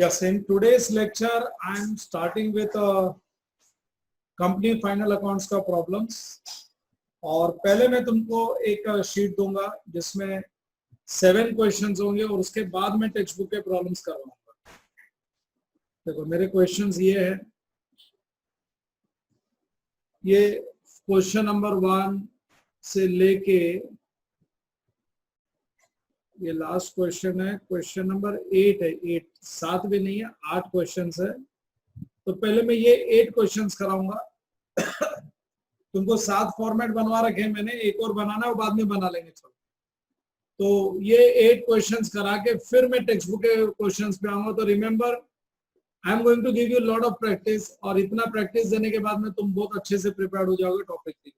Yes, in today's lecture, I am starting with company final accounts का problems. और पहले मैं तुमको एक शीट दूंगा जिसमें 7 क्वेश्चंस होंगे और उसके बाद में टेक्स्ट बुक के प्रॉब्लम्स करवाऊंगा. देखो मेरे क्वेश्चंस ये है, ये क्वेश्चन नंबर 1 से लेके ये लास्ट क्वेश्चन है, क्वेश्चन नंबर 8 है. 7 भी नहीं है, 8 क्वेश्चंस है. तो पहले मैं ये 8 क्वेश्चंस कराऊंगा. तुमको 7 फॉर्मेट बनवा रखे हैं मैंने, एक और बनाना है वो बाद में बना लेंगे. चलो तो ये 8 क्वेश्चंस करा के फिर मैं टेक्स्ट बुक के क्वेश्चंस पे आऊंगा. तो remember, I am going to give you lot of practice, और इतना प्रैक्टिस देने के बाद में तुम बहुत अच्छे से प्रिपेयर्ड हो जाओगे टॉपिक के.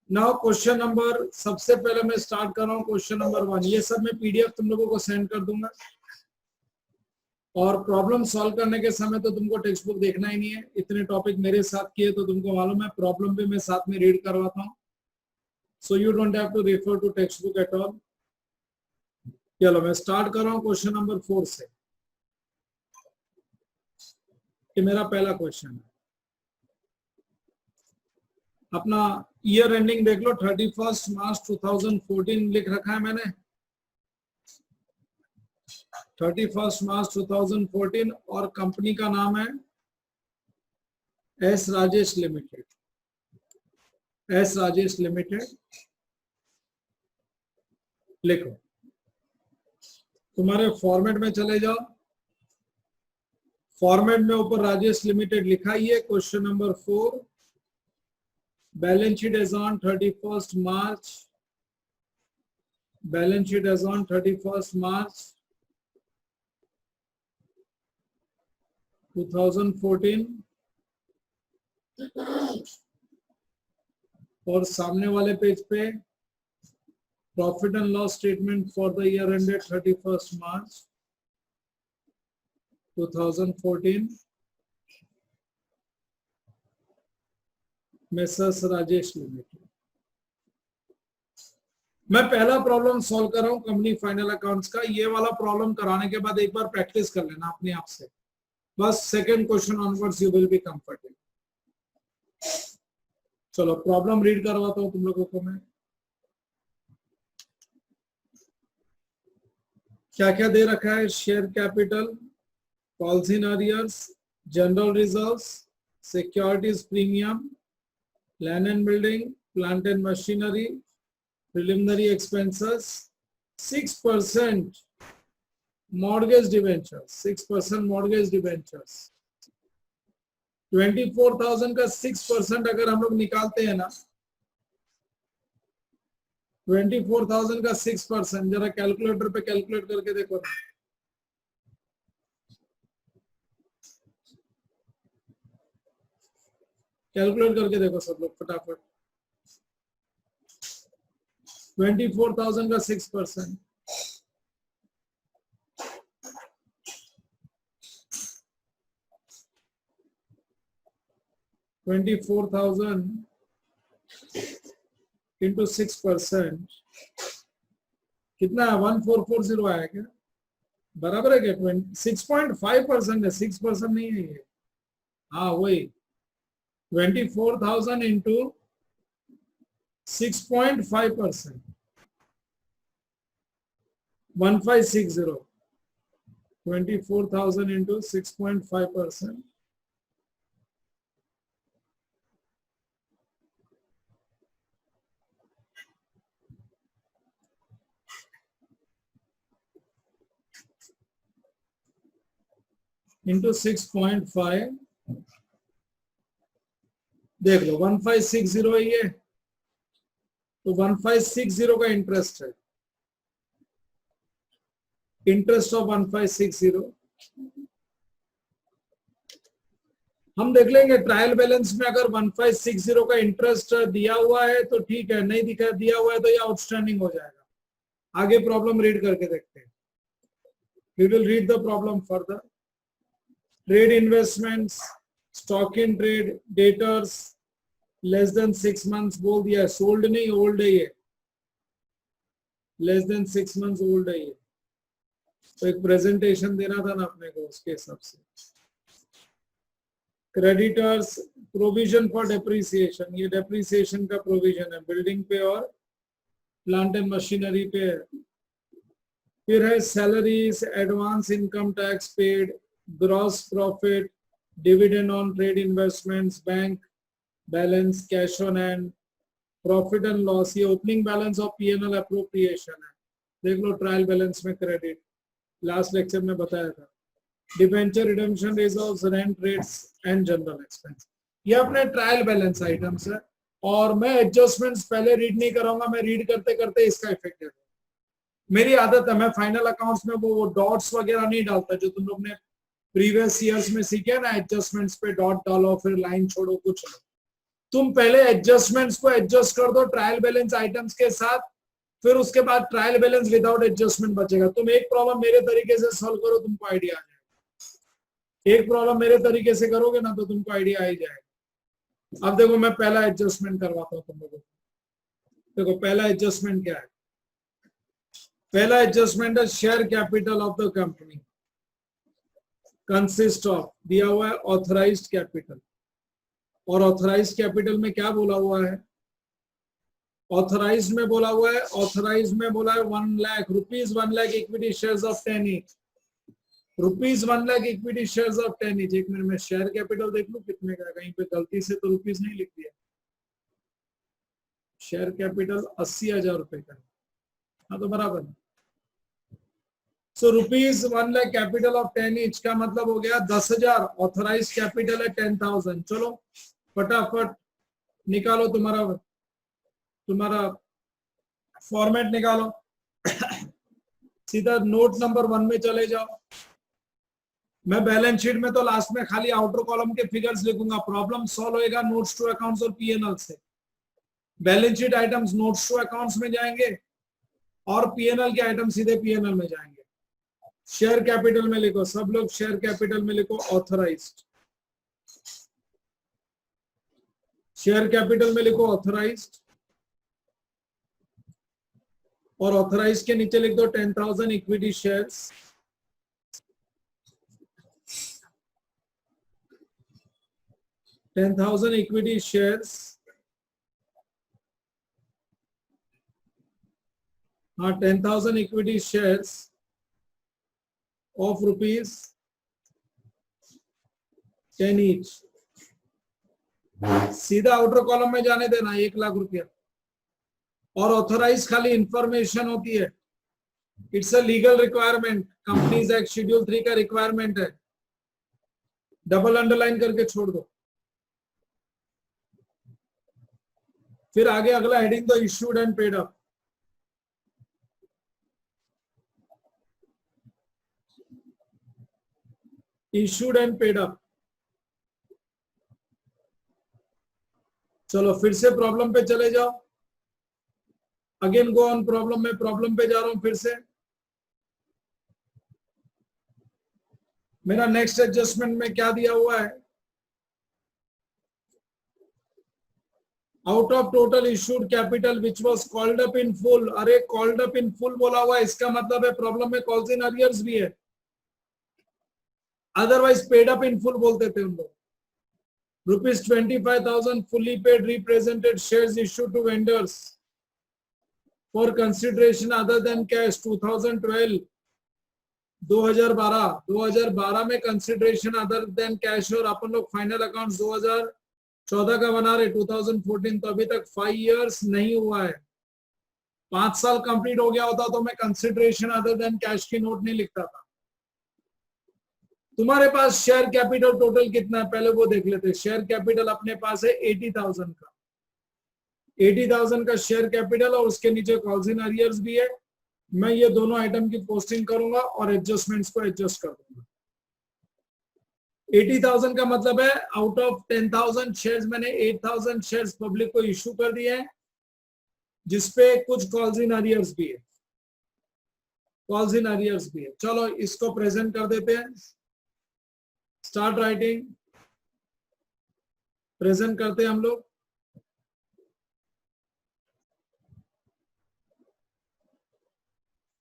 नाउ क्वेश्चन नंबर, सबसे पहले मैं स्टार्ट कर रहा हूँ क्वेश्चन नंबर 1. ये सब मैं पीडीएफ तुम लोगों को सेंड कर दूंगा, और प्रॉब्लम सॉल्व करने के समय तो तुमको टेक्स्ट बुक देखना ही नहीं है. इतने टॉपिक मेरे साथ किए तो तुमको मालूम है, प्रॉब्लम भी मैं साथ में रीड करवाता हूँ. So you don't have to refer to textbook at all. चलो मैं स्टार्ट कर रहा हूँ क्वेश्चन नंबर 4 से. ये मेरा पहला क्वेश्चन है. अपना ईयर एंडिंग देख लो, 31 मार्च 2014 लिख रखा है मैंने. 31 मार्च 2014 और कंपनी का नाम है S Rajesh limited. S Rajesh limited लिखो. तुम्हारे फॉर्मेट में चले जाओ. फॉर्मेट में ऊपर राजेश लिमिटेड लिखा ही है. Question number 4, balance sheet as on 31 March. Balance sheet as on 31 March 2014. और सामने वाले पेज पे profit and loss statement for the year ended 31 March 2014. Messrs Rajesh limited. मैं पहला प्रॉब्लम सॉल्व कर रहा हूं कंपनी फाइनल अकाउंट्स का. ये वाला प्रॉब्लम कराने के बाद एक बार प्रैक्टिस कर लेना अपने आप से. बस second question onwards you will be comfortable. चलो प्रॉब्लम रीड करवाता हूं तुम लोगों को मैं. क्या क्या दे रखा है? Share capital, policy in arrears, general reserves, securities premium, land and building, plant and machinery, preliminary expenses, 6% mortgage debentures. 6% mortgage debentures. 24,000 का 6% अगर हम लोग निकालते हैं ना, 24,000 का 6%, जरा कैलकुलेटर पे कैलकुलेट करके देखो ना. कैलकुलेट करके देखो सब लोग फटाफट. 24,000 का 6%, $24,000 इंटू 6% कितना है? 1440 आया क्या? बराबर है क्या? 6.5% है, 6% नहीं है ये. हाँ वही 24,000 इंटू 6.5%, 1560. 24,000 into 6.5%, into 6.5. देख लो 1560 है ये, तो 1560 का इंटरेस्ट है. इंटरेस्ट ऑफ 1560 हम देख लेंगे. ट्रायल बैलेंस में अगर 1560 का इंटरेस्ट दिया हुआ है तो ठीक है, नहीं दिखा दिया हुआ है तो ये आउटस्टैंडिंग हो जाएगा. आगे प्रॉब्लम रीड करके देखते हैं. We will read the problem further. Trade investments, stock in trade, debtors less than 6 months बोल दिया. सोल्ड नहीं, ओल्ड है ये. लेस देन 6 months ओल्ड है ये. तो एक प्रेजेंटेशन देना था ना अपने को, उसके हिसाब से। क्रेडिटर्स प्रोविजन फॉर डेप्रिसिएशन, ये डेप्रिसिएशन का प्रोविजन है, बिल्डिंग पे और प्लांट एंड मशीनरी पे है। फिर है salaries, advance income tax paid, gross profit, dividend on trade investments, bank balance, cash on hand, profit and loss, ये opening balance of PNL appropriation है। देख लो ट्रायल बैलेंस में क्रेडिट, लास्ट लेक्चर में बताया था। Debenture redemption reserves, rent rates and general expense, ये अपने ट्रायल बैलेंस आइटम्स है। और मैं एडजस्टमेंट्स पहले रीड नहीं कराऊंगा, मैं रीड करते करते इसका इफेक्ट देता हूं। मेरी आदत है, मैं फाइनल अकाउंट्स में वो डॉट्स वगैरह नहीं डालता जो तुम लोग ने प्रीवियस ईयर्स में सीखे ना, एडजस्टमेंट्स पे डॉट डालो फिर लाइन छोड़ो, कुछ नहीं। तुम पहले एडजस्टमेंट्स को एडजस्ट कर दो ट्रायल बैलेंस आइटम्स के साथ, फिर उसके बाद ट्रायल बैलेंस विदाउट एडजस्टमेंट बचेगा। तुम एक प्रॉब्लम मेरे तरीके से सॉल्व करो, तुमको आइडिया आ जाएगा। एक प्रॉब्लम मेरे तरीके से करोगे ना तो तुमको आइडिया आ ही जाएगा। अब देखो मैं पहला एडजस्टमेंट करवाता हूँ तुम लोगों को। देखो पहला एडजस्टमेंट क्या है? पहला एडजस्टमेंट है share capital of the company consist of, दिया हुआ है ऑथराइज्ड कैपिटल। और ऑथराइज्ड कैपिटल में क्या बोला हुआ है? ऑथराइज्ड में बोला हुआ है, ऑथराइज्ड में बोला है 1 lakh rupees, 1 lakh equity shares of 10 each, rupees 1 lakh equity shares of 10 each. एक मिनट में शेयर कैपिटल देख लूं कितने का, कहीं पे गलती से तो रुपीज नहीं लिख दिया। शेयर कैपिटल 80,000 रुपए का, हाँ तो बराबर है। So rupees 1 lakh capital of 10 each का मतलब हो गया 10,000, ऑथराइज कैपिटल है 10,000। चलो फटाफट निकालो, तुम्हारा फॉर्मेट निकालो। सीधा नोट नंबर 1 में चले जाओ। मैं बैलेंस शीट में तो लास्ट में खाली आउटर कॉलम के फिगर्स लिखूंगा, प्रॉब्लम सॉल्व होएगा नोट्स टू अकाउंट्स और पीएनएल से। Balance sheet items notes to accounts में जाएंगे और पीएनएल के आइटम सीधे पीएनएल में जाएंगे। शेयर कैपिटल में लिखो, सब लोग शेयर कैपिटल में लिखो ऑथराइज्ड, शेयर कैपिटल में लिखो ऑथराइज्ड, और ऑथराइज के नीचे लिख दो 10,000 इक्विटी शेयर्स। इक्विटी शेयर्स, हाँ 10,000 equity shares of rupees 10 each. सीधा आउटर कॉलम में जाने देना 1 लाख रुपया। और ऑथराइज खाली इंफॉर्मेशन होती है, it's a legal requirement, companies act schedule 3 का रिक्वायरमेंट है। डबल अंडरलाइन करके छोड़ दो। फिर आगे अगला हेडिंग तो issued and paid up. Issued and paid up. चलो फिर से प्रॉब्लम पे चले जाओ। अगेन गो ऑन प्रॉब्लम में, प्रॉब्लम पे जा रहा हूं फिर से। मेरा नेक्स्ट एडजस्टमेंट में क्या दिया हुआ है? Out of total issued capital which was called up in full. अरे कॉल्ड अप इन फुल बोला हुआ है, इसका मतलब है प्रॉब्लम में कॉल्स इन अरियर्स भी है, otherwise paid up in full बोलते थे उन लोग। Rupees 25,000 fully paid represented shares issued to vendors for consideration other than cash 2012 2012 में कंसिडरेशन अदर देन कैश। और अपन लोग फाइनल अकाउंट्स 2014 का बना रहे 2014, तो अभी तक 5 इयर्स नहीं हुआ है। 5 साल कंप्लीट हो गया होता तो मैं कंसिडरेशन अदर देन कैश की नोट नहीं लिखता था। तुम्हारे पास शेयर कैपिटल टोटल कितना है पहले वो देख लेते। शेयर कैपिटल अपने पास है 80,000 का, 80,000 का शेयर कैपिटल, और उसके नीचे कॉल्स इन अरियर्स भी है। मैं ये दोनों आइटम की पोस्टिंग करूंगा और एडजस्टमेंट्स को एडजस्ट कर दूंगा। 80,000 का मतलब है आउट ऑफ 10,000 शेयर्स मैंने 8,000 शेयर्स पब्लिक को इश्यू कर दिए हैं, जिसपे कुछ कॉल्स इन अरियर्स भी है, कॉल्स इन अरियर्स भी है। चलो इसको प्रेजेंट कर देते हैं। स्टार्ट राइटिंग, प्रेजेंट करते हैं हम लोग।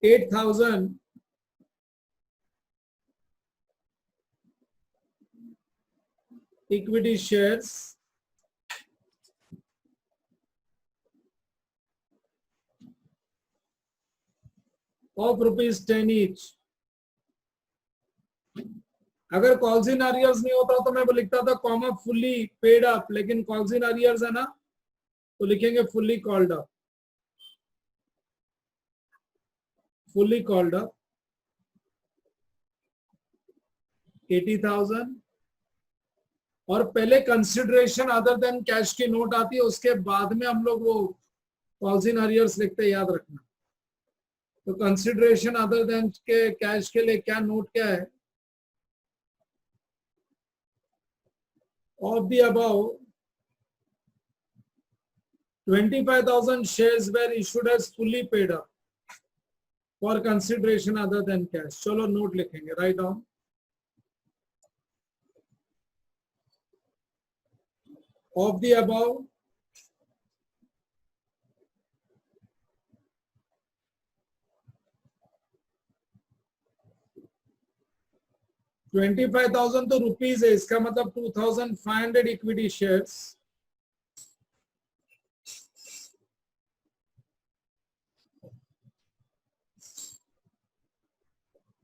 $8,000 equity shares of ₹10 each. अगर कॉल्स इन अरियर्स नहीं होता तो मैं लिखता था कॉमा फुल्ली पेड अप, लेकिन कॉल्स इन अरियर्स है ना तो लिखेंगे fully called up. Fully called up 80,000 और पहले कंसिडरेशन अदर देन कैश की नोट आती है, उसके बाद में हम लोग वो कॉल्स इन अरियर्स लिखते हैं, याद रखना. तो कंसिडरेशन अदर देन के कैश के लिए क्या नोट क्या है? Of the above, 25,000 shares were issued as fully paid up for consideration other than cash. चलो नोट लिखेंगे, write down. Of the above, 25,000 तो रुपीज है, इसका मतलब 2,500 equity shares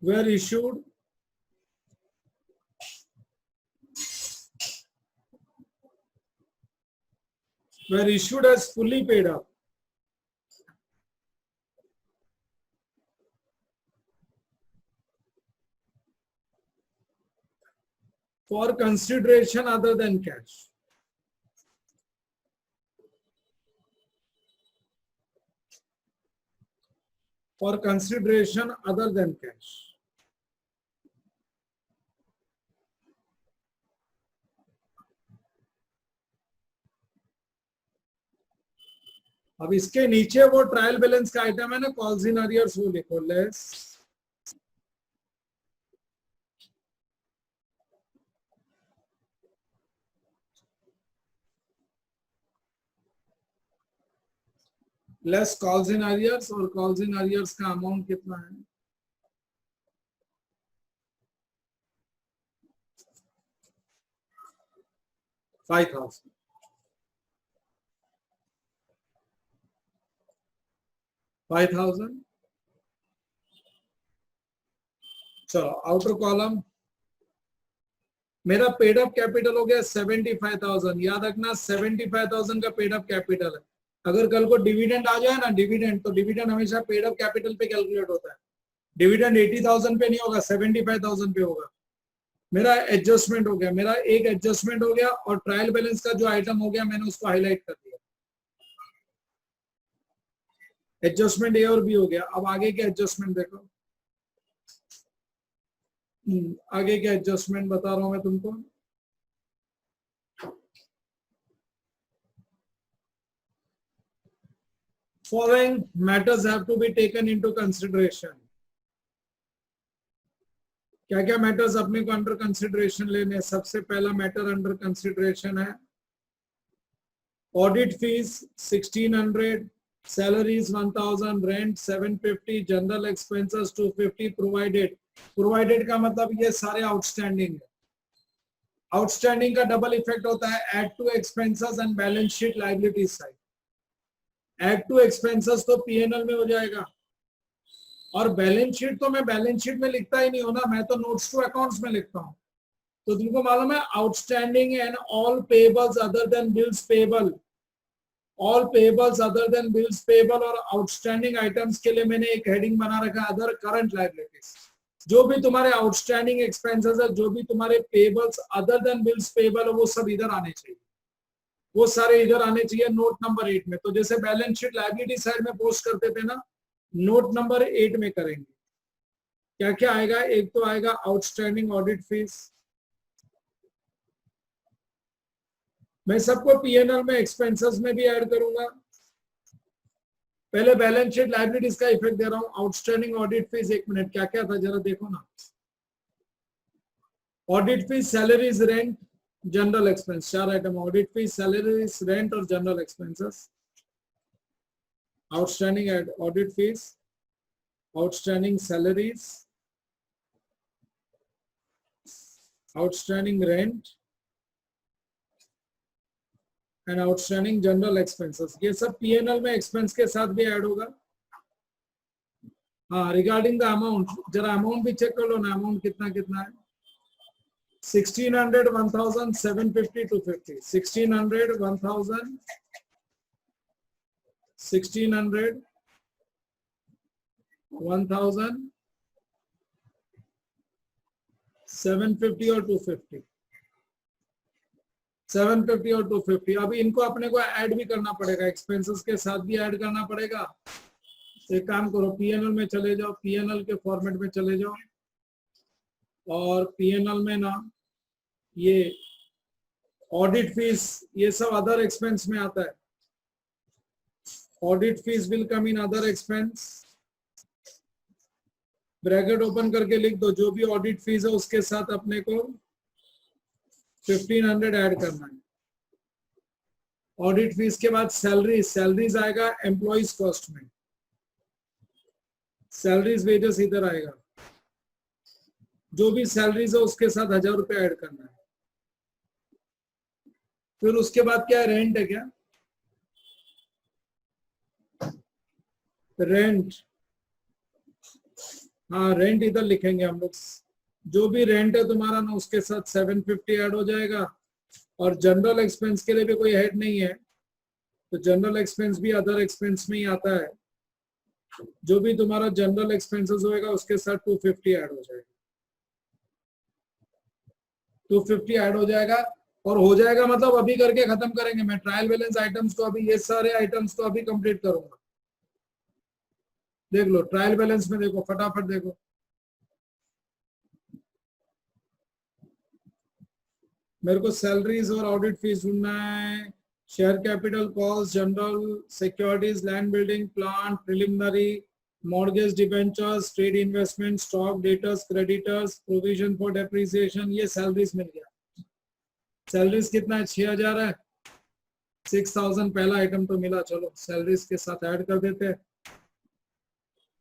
were issued as fully paid up for consideration other than cash. For consideration other than cash. अब इसके नीचे वो ट्रायल बैलेंस का आइटम है ना, कॉल्स इन अरियर्स, वो लिखो लेस कॉल्स इन अरियर्स. और कॉल्स इन अरियर्स का अमाउंट कितना है? 5,000. 5,000. चलो आउटर कॉलम मेरा पेड अप कैपिटल हो गया 75,000. याद रखना 75,000 का पेड अप कैपिटल है. अगर कल को डिविडेंड आ जाए ना, डिविडेंड, तो डिविडेंड हमेशा पेड अप कैपिटल पे कैलकुलेट होता है. डिविडेंड 80,000 पे नहीं होगा, 75,000 पे होगा. मेरा एडजस्टमेंट हो गया, मेरा एक एडजस्टमेंट हो गया, और ट्रायल बैलेंस का जो आइटम हो गया मैंने उसको हाईलाइट कर दिया. एडजस्टमेंट ए और बी हो गया. अब आगे के एडजस्टमेंट देखो. आगे के एडजस्टमेंट बता रहा हूं मैं तुमको. Following matters have to be taken into consideration. क्या क्या मैटर्स अपने को अंडर कंसिडरेशन लेने? सबसे पहला मैटर अंडर कंसिडरेशन है audit fees 1,600, salaries 1,000, rent 750, general expenses 250, provided का मतलब ये सारे आउटस्टैंडिंग है. आउटस्टैंडिंग का डबल इफेक्ट होता है, add to expenses and balance sheet liability side. Add to expenses तो पीएनएल में हो जाएगा, और बैलेंस शीट तो मैं बैलेंस शीट में लिखता ही नहीं हूं ना, मैं तो नोट्स टू अकाउंट्स में लिखता हूं. तो तुमको मालूम है outstanding and all payables other than bills payable, all payables other than bills payable और आउटस्टैंडिंग आइटम्स के लिए मैंने एक हेडिंग बना रखा है अदर करंट लायबिलिटीज. जो भी तुम्हारे आउटस्टैंडिंग एक्सपेंसेस है, जो भी तुम्हारे payables other than bills payable है, वो सब इधर आने चाहिए, वो सारे इधर आने चाहिए नोट नंबर 8 में. तो जैसे बैलेंस शीट लायबिलिटी साइड में पोस्ट करते थे ना, नोट नंबर 8 में करेंगे. क्या क्या आएगा? एक तो आएगा आउटस्टैंडिंग ऑडिट फीस. मैं सबको पीएनएल में एक्सपेंसेस में भी ऐड करूंगा. पहले बैलेंस शीट लायबिलिटीज का इफेक्ट दे रहा हूं. आउटस्टैंडिंग ऑडिट फीस, एक मिनट, क्या क्या था जरा देखो ना. Audit fees, salaries, rent, general expense, 4 item. Audit fees, salaries, rent और general expenses. Outstanding audit fees, outstanding salaries, outstanding rent and outstanding general expenses, ये सब पीएनएल में एक्सपेंस के साथ भी ऐड होगा। हाँ, रिगार्डिंग द अमाउंट, जरा अमाउंट भी चेक कर लो ना, अमाउंट कितना कितना है। 1600, 1000, 750, 250, 1600, 1000, 1600, 1000, 750 और 250, 750 और 250। अभी इनको अपने को ऐड भी करना पड़ेगा, एक्सपेंसेस के साथ भी ऐड करना पड़ेगा। एक काम करो, पीएनएल में चले जाओ, पीएनएल के फॉर्मेट में चले जाओ, और पीएनएल में ना ये ऑडिट फीस, ये सब अदर एक्सपेंस में आता है। Audit fees will come in other expense, bracket open करके लिख दो, जो भी ऑडिट फीस है उसके साथ अपने को 1500 ऐड करना है। ऑडिट फीस के बाद सैलरी, सैलरीज आएगा एम्प्लॉइज कॉस्ट में, सैलरीज वेजेस इधर आएगा, जो भी सैलरीज है उसके साथ 1000 रुपये ऐड करना है। फिर उसके बाद क्या है, रेंट है क्या, रेंट, हाँ रेंट इधर लिखेंगे हम लोग, जो भी रेंट है तुम्हारा ना उसके साथ 750 ऐड हो जाएगा। और जनरल एक्सपेंस के लिए भी कोई हेड नहीं है, तो जनरल एक्सपेंस भी अदर एक्सपेंस में ही आता है। जो भी तुम्हारा जनरल एक्सपेंसेस होएगा उसके साथ 250 ऐड हो जाएगा, 250 ऐड हो जाएगा। और हो जाएगा मतलब अभी करके खत्म करेंगे। मैं ट्रायल बैलेंस आइटम्स तो अभी, ये सारे आइटम्स तो अभी कंप्लीट करूंगा। देख लो ट्रायल बैलेंस में, देखो फटाफट देखो, मेरे को सैलरीज और ऑडिट फीस ढूंढना है। Share capital cost, general securities, land building, plant, preliminary, mortgage debentures, trade investment, stock, debtors, creditors, provision for depreciation, ये सैलरीज मिल गया। सैलरीज कितना है, 6000 है, 6000 पहला आइटम तो मिला, चलो सैलरीज के साथ ऐड कर देते हैं।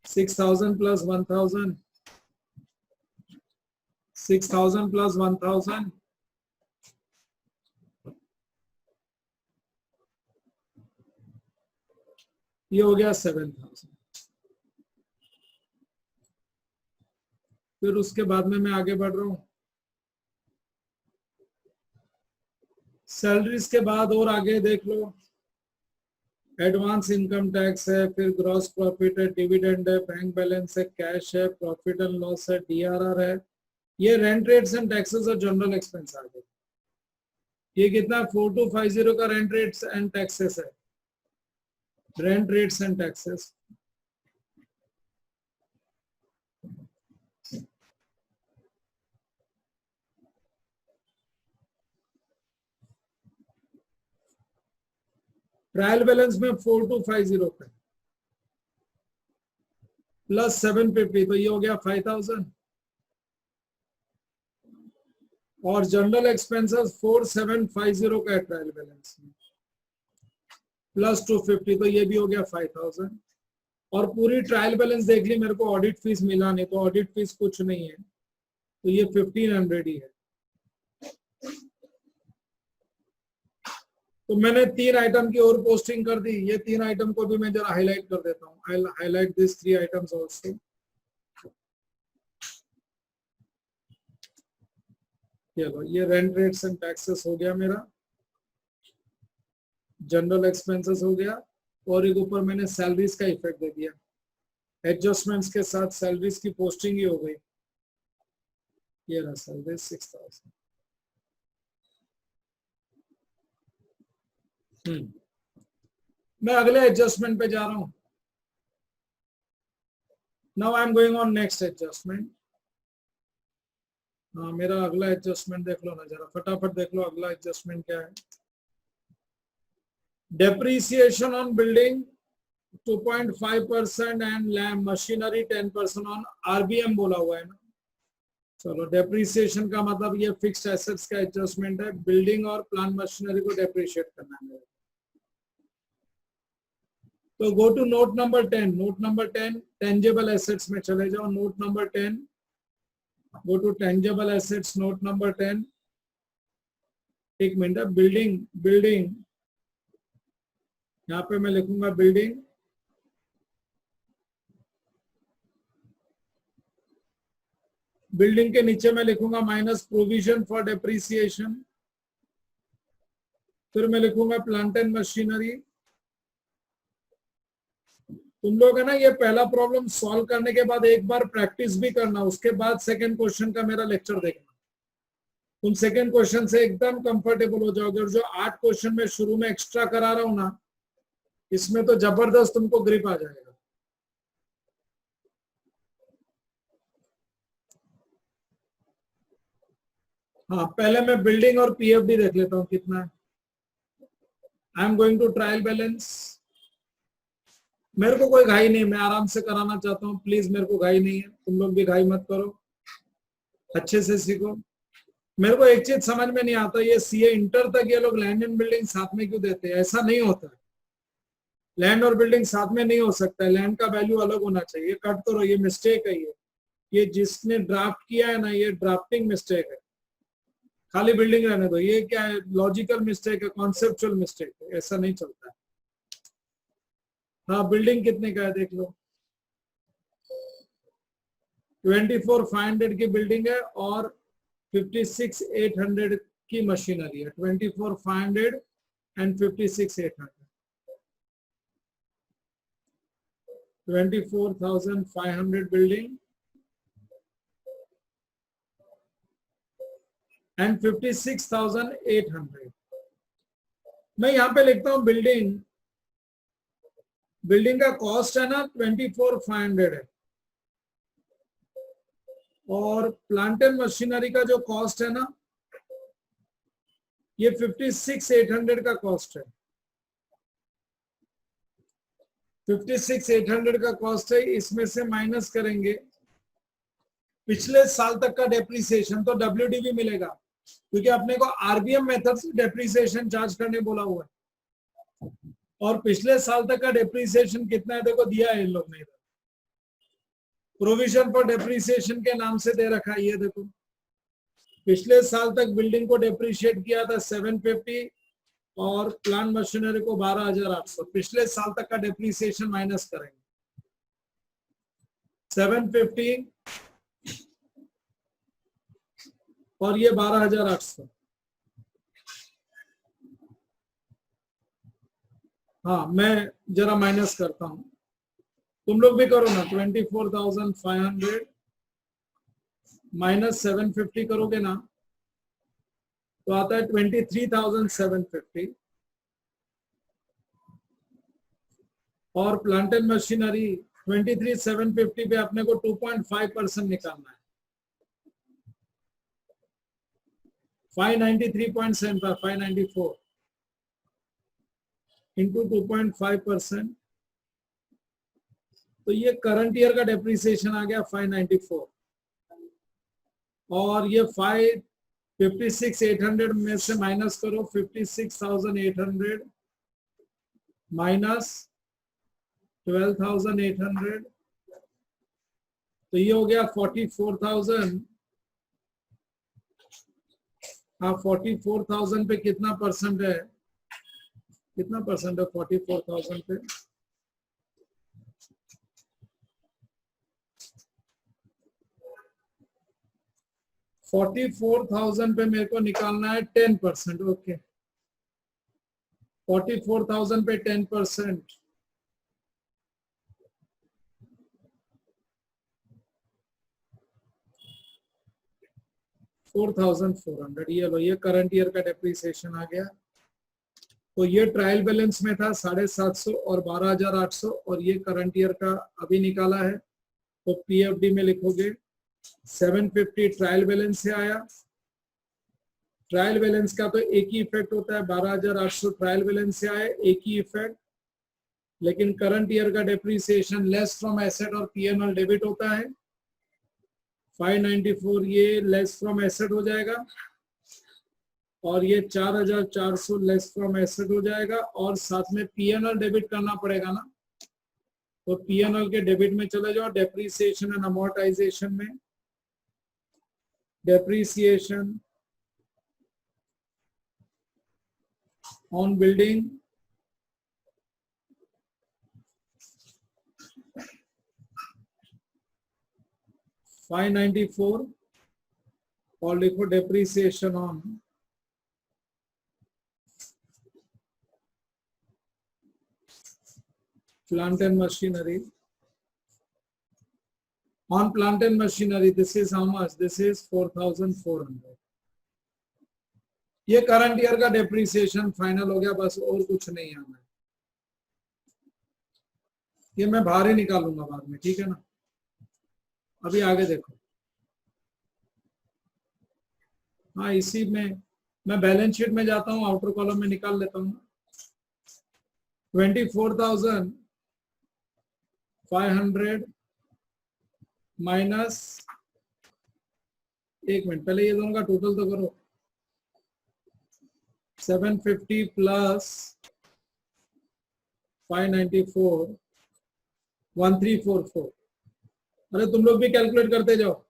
6000 प्लस 1000, 6000 प्लस 1000, ये हो गया 7000। फिर उसके बाद में मैं आगे बढ़ रहा हूं, सैलरीज के बाद और आगे देख लो, एडवांस इनकम टैक्स है, फिर ग्रॉस प्रॉफिट है, डिविडेंड है, बैंक बैलेंस है, कैश है, प्रॉफिट एंड लॉस है, डीआरआर है, ये रेंट रेट्स एंड टैक्सेस और जनरल एक्सपेंस आ गए। ये कितना, 4250 का रेंट रेट्स एंड टैक्सेस है, rent rates and taxes. Trial balance में 4250 पे प्लस 750, तो ये हो गया 5000। और जनरल एक्सपेंसेस 4750 का है ट्रायल बैलेंस में, प्लस 250, तो ये भी हो गया 5000। और पूरी ट्रायल बैलेंस देख ली, मेरे को ऑडिट फीस मिला नहीं, तो ऑडिट फीस कुछ नहीं है, तो ये 1500 ही है। तो मैंने 3 आइटम की और पोस्टिंग कर दी, ये 3 आइटम को भी मैं जरा हाईलाइट कर देता हूँ। आई हाईलाइट दिस 3 आइटम्स ऑल्सो। चलो, ये रेंट रेट्स एंड टैक्सेस हो गया मेरा, जनरल एक्सपेंसेस हो गया, और एक ऊपर मैंने सैलरीज का इफेक्ट दे दिया, एडजस्टमेंट्स के साथ सैलरीज की पोस्टिंग ही हो गई। ये रहा सैलरीज 6000। मैं अगले एडजस्टमेंट पे जा रहा हूं। Now I am going on next adjustment. हाँ, मेरा अगला एडजस्टमेंट देख लो ना जरा, फटाफट देख लो अगला एडजस्टमेंट क्या है। Depreciation on building 2.5% and land machinery 10% on RBM बोला हुआ है ना। चलो, डेप्रीसिएशन का मतलब ये फिक्स्ड एसेट्स का एडजस्टमेंट है, बिल्डिंग और प्लांट मशीनरी को डेप्रिशिएट करना है। तो go to note number 10, note number 10 tangible assets में चले जाओ, note number 10, go to tangible assets, note number 10। एक मिनट, बिल्डिंग यहाँ पे मैं लिखूंगा बिल्डिंग, बिल्डिंग के नीचे मैं लिखूंगा माइनस प्रोविजन फॉर डेप्रिसिएशन, फिर मैं लिखूंगा प्लांट एंड मशीनरी। तुम लोग है ना ये पहला प्रॉब्लम सॉल्व करने के बाद एक बार प्रैक्टिस भी करना, उसके बाद सेकंड क्वेश्चन का मेरा लेक्चर देखना। तुम सेकंड क्वेश्चन से एकदम कंफर्टेबल हो जाओगे। और जो 8 क्वेश्चन में शुरू में एक्स्ट्रा करा रहा हूं ना, इसमें तो जबरदस्त तुमको ग्रिप आ जाएगा। हाँ, पहले मैं बिल्डिंग और पीएफडी देख लेता हूँ कितना है। I am going to trial balance. मेरे को कोई घाई नहीं, मैं आराम से कराना चाहता हूँ, प्लीज मेरे को घाई नहीं है, तुम लोग भी घाई मत करो, अच्छे से सीखो। मेरे को एक चीज समझ में नहीं आता, ये सीए इंटर तक ये लोग लैंड एंड बिल्डिंग साथ में क्यों देते हैं? ऐसा नहीं होता, लैंड और बिल्डिंग साथ में नहीं हो सकता है, लैंड का वैल्यू अलग होना चाहिए। कट करो, ये मिस्टेक है। ये जिसने ड्राफ्ट किया है ना, ये ड्राफ्टिंग मिस्टेक है। खाली बिल्डिंग रहने दो, ये क्या है, लॉजिकल मिस्टेक है, कॉन्सेप्चुअल मिस्टेक है, ऐसा नहीं चलता है। हाँ, बिल्डिंग कितने का है देख लो, 24,500 की बिल्डिंग है और 56,800 की मशीनरी है। 24,500 एंड 56,800, 24,500 बिल्डिंग एंड 56,800। मैं यहाँ पे लिखता हूँ बिल्डिंग, बिल्डिंग का कॉस्ट है ना 24,500 है, और प्लांट एंड मशीनरी का जो कॉस्ट है ना, ये 56,800 का कॉस्ट है। 56,800 का कॉस्ट है, इसमें से माइनस करेंगे पिछले साल तक का डेप्रिसिएशन, तो डब्ल्यूडीवी मिलेगा, क्योंकि अपने को आरबीएम मेथड से डेप्रिसिएशन चार्ज करने बोला हुआ है। और पिछले साल तक का डेप्रिसिएशन कितना है देखो, दिया है इन लोग ने, प्रोविजन फॉर डेप्रिसिएशन के नाम से दे रखा है। ये देखो, पिछले साल तक बिल्डिंग को डेप्रिशिएट किया था 750 और प्लांट मशीनरी को 12,800। पिछले साल तक का डेप्रिसिएशन माइनस करेंगे, 750 और ये 12,800। हाँ, मैं जरा माइनस करता हूं, तुम लोग भी करो ना। 24,500 माइनस 750 करोगे ना, तो आता है 23,750। और प्लांट एंड मशीनरी 23,750 पे अपने को 2.5% निकालना है, 593.75, 594 इंटू 2.5%, तो ये करंट ईयर का डेप्रिसिएशन आ गया 594। और ये 56,800 में से माइनस करो 56,800 माइनस 12,800, तो ये हो गया 44,000। हाँ, 44,000 पे कितना परसेंट है, कितना परसेंट है 44,000 पे? 44,000 पे मेरे को निकालना है 10%। ओके, 44,000 पे 10%, 4,400। ये लो, ये करंट ईयर का डेप्रिसिएशन आ गया। तो ये ट्रायल बैलेंस में था 750 और 12,800, और ये करंट ईयर का अभी निकाला है। तो पीएफडी में लिखोगे 750 ट्रायल बैलेंस से आया। ट्रायल बैलेंस का तो एक ही इफेक्ट होता है, 12,800 ट्रायल बैलेंस से आए, एक ही इफेक्ट। लेकिन करंट ईयर का डेप्रिसिएशन लेस फ्रॉम एसेट और पीएनएल डेबिट होता है। 594 ये लेस फ्रॉम एसेट हो जाएगा, और ये 4,400 लेस फ्रॉम एसेट हो जाएगा, और साथ में पीएनएल डेबिट करना पड़ेगा ना, तो पीएनएल के डेबिट में चले जाओ, डेप्रिसिएशन एंड अमोर्टाइजेशन में। डेप्रिसिएशन ऑन बिल्डिंग 594 और लिखो depreciation on plant and machinery. On plant and machinery, this is how much? This is 4,400. ये करंट ईयर का डेप्रिसिएशन फाइनल हो गया, बस और कुछ नहीं आना है। ये मैं बाहर ही निकालूंगा बाद में, ठीक है ना। अभी आगे देखो, हाँ इसी में मैं बैलेंस शीट में जाता हूँ, आउटर कॉलम में निकाल लेता हूँ। 24,500 माइनस, एक मिनट पहले ये दोनों का टोटल तो करो, 750 प्लस 594 1344। अरे तुम लोग भी कैलकुलेट करते जाओ।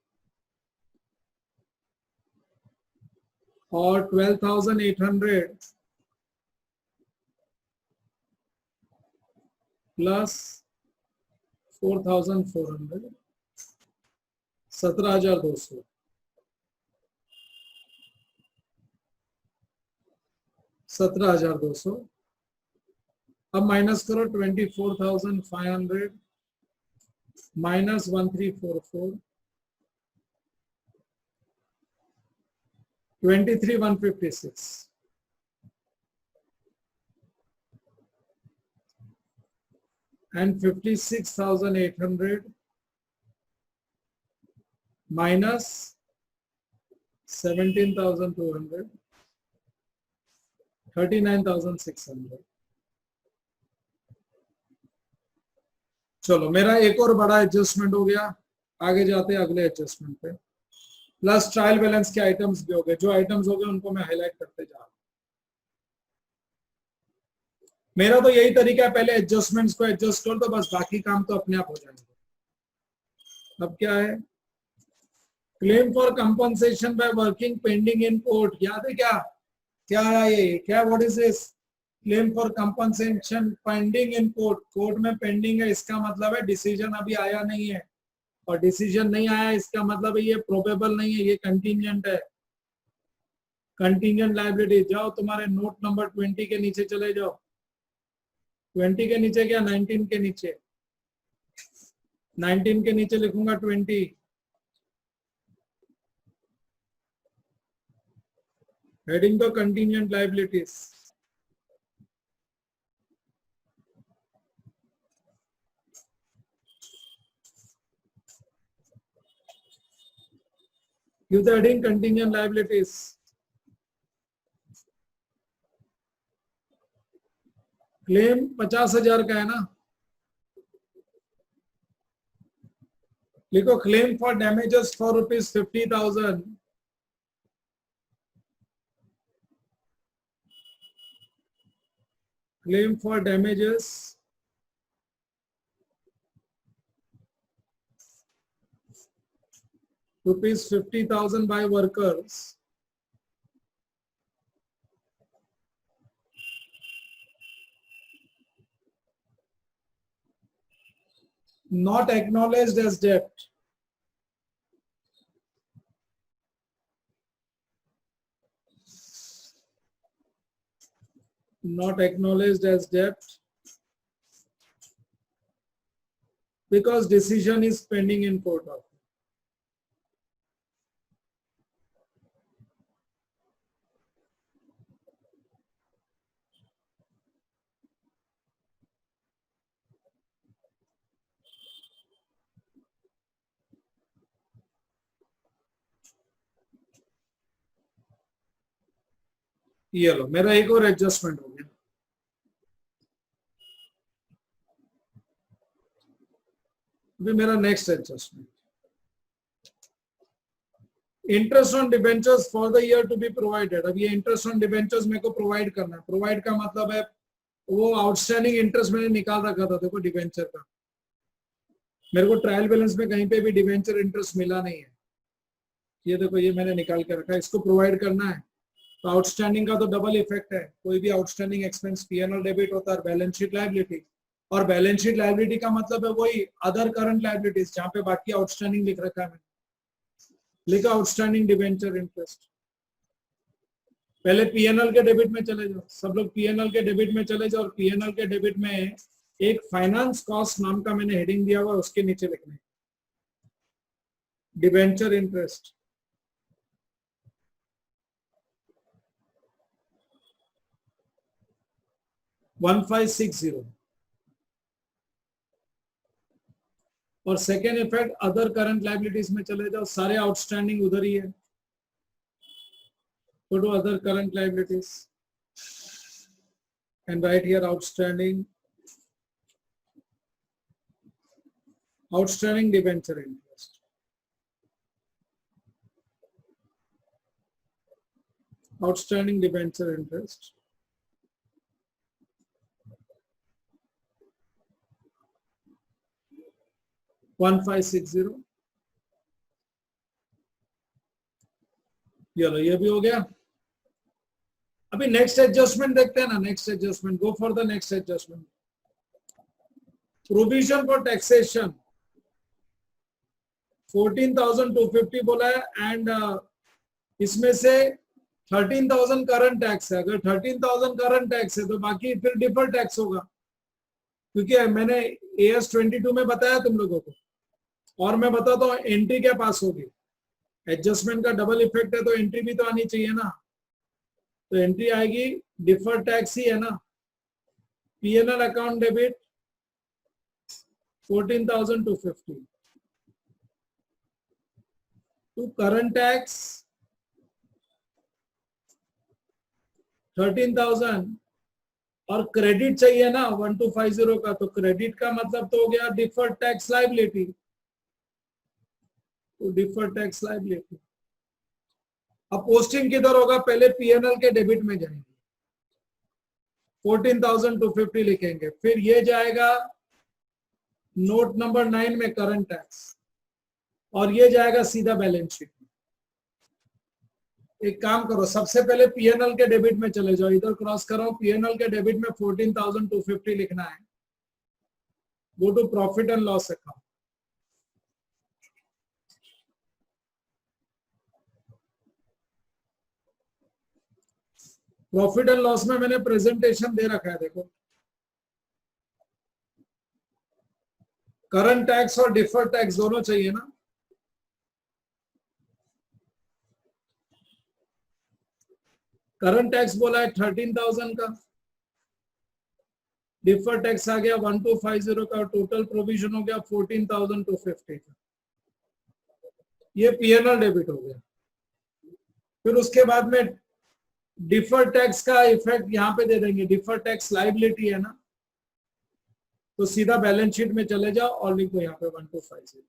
और 12,800 प्लस 4,400 17,200। 17,200। अब माइनस करो 24,500 माइनस 1344 23,156 and 56,800 minus 17,200 39,600। चलो मेरा एक और बड़ा एडजस्टमेंट हो गया, आगे जाते हैं अगले एडजस्टमेंट पे। प्लस ट्रायल बैलेंस के आइटम्स भी हो गए, जो आइटम्स हो गए उनको मैं हाईलाइट करते जा रहा हूं। मेरा तो यही तरीका है, पहले एडजस्टमेंट्स को एडजस्ट कर दो, बस बाकी काम तो अपने आप हो जाएंगे। अब क्या है, claim for compensation by working pending in court, याद है क्या क्या है ये, क्या what is this? Claim for compensation pending in court, court में पेंडिंग है, इसका मतलब है डिसीजन अभी आया नहीं है, और डिसीजन नहीं आया इसका मतलब है ये प्रोबेबल नहीं है, ये कंटीजेंट है। कंटीजेंट लायबिलिटी, जाओ तुम्हारे नोट नंबर 20 के नीचे चले जाओ। 20 के नीचे क्या, 19 के नीचे, 19 के नीचे लिखूंगा 20। हेडिंग तो contingent liabilities. Give the heading contingent liabilities. Claim 50,000 का है ना, लिखो claim for damages for ₹50,000। Claim for damages ₹50,000 by workers not acknowledged as debt. Not acknowledged as debt because decision is pending in court of. ये लो मेरा एक और adjustment हो गया। अभी मेरा next adjustment, interest on debentures for the year to be provided. अब ये इंटरेस्ट ऑन डिबेंचर्स मेरे को प्रोवाइड करना है। प्रोवाइड का मतलब है वो आउटस्टैंडिंग इंटरेस्ट मैंने निकाल रखा था, देखो डिबेंचर का, मेरे को ट्रायल बैलेंस में कहीं पे भी डिबेंचर इंटरेस्ट मिला नहीं है, ये देखो ये मैंने निकाल के रखा है, इसको प्रोवाइड करना है। तो आउटस्टैंडिंग का तो डबल इफेक्ट है, कोई भी आउटस्टैंडिंग एक्सपेंस पीएनएल डेबिट होता है, बैलेंस शीट लायबिलिटी, और बैलेंस शीट लायबिलिटी का मतलब है वही अदर करंट लायबिलिटीज जहां पे बाकी आउटस्टैंडिंग लिख रखा है मैंने। लिखा आउटस्टैंडिंग डिबेंचर इंटरेस्ट। पहले पीएनएल के डेबिट में चले जाओ, सब लोग पीएनएल के डेबिट में चले जाओ और पीएनएल के डेबिट में एक फाइनेंस कॉस्ट नाम का मैंने हेडिंग दिया हुआ, उसके नीचे लिखना है डिबेंचर इंटरेस्ट। $1560 और second effect other current liabilities में चले जाओ, सारे आउटस्टैंडिंग उधर ही है। Go to other current liabilities and write here outstanding debenture interest. Outstanding debenture interest. $1560। चलो ये भी हो गया। अभी नेक्स्ट एडजस्टमेंट देखते हैं ना, next adjustment, go for the next adjustment. Provision for taxation 14,250 बोला है एंड इसमें से 13,000 करंट टैक्स है। अगर 13,000 करंट टैक्स है तो बाकी फिर डिफर टैक्स होगा, क्योंकि मैंने AS 22 में बताया तुम लोगों को। और मैं बताता हूँ एंट्री क्या पास होगी, एडजस्टमेंट का डबल इफेक्ट है तो एंट्री भी तो आनी चाहिए ना। तो एंट्री आएगी डिफर्ड टैक्स ही है ना, PNL account debit 14,250 to current tax 13,000 और क्रेडिट चाहिए ना 1250 का, तो क्रेडिट का मतलब तो हो गया डिफर्ड टैक्स लायबिलिटी, तो डिफर्ड टैक्स लायबिलिटी। अब पोस्टिंग किधर होगा, पहले पीएनएल के डेबिट में जाएंगे, 14,250 लिखेंगे, फिर ये जाएगा नोट नंबर 9 में करंट टैक्स और ये जाएगा सीधा बैलेंस शीट में। एक काम करो, सबसे पहले पीएनएल के डेबिट में चले जाओ, इधर क्रॉस करो, पीएनएल के डेबिट में 14,250 लिखना है। Go to profit and loss account. Profit and loss में मैंने प्रेजेंटेशन दे रखा है, देखो करंट टैक्स और डिफर्ड टैक्स दोनों चाहिए ना। करंट टैक्स बोला है 13,000 का, डिफर्ड टैक्स आ गया 1250 का, टोटल प्रोविजन हो गया 14,250 का। ये पीएनएल डेबिट हो गया। फिर उसके बाद में डिफर्ड टैक्स का इफेक्ट यहां पे दे देंगे, डिफर्ड टैक्स लायबिलिटी है ना, तो सीधा बैलेंस शीट में चले जाओ और लिखो यहाँ पे 1250।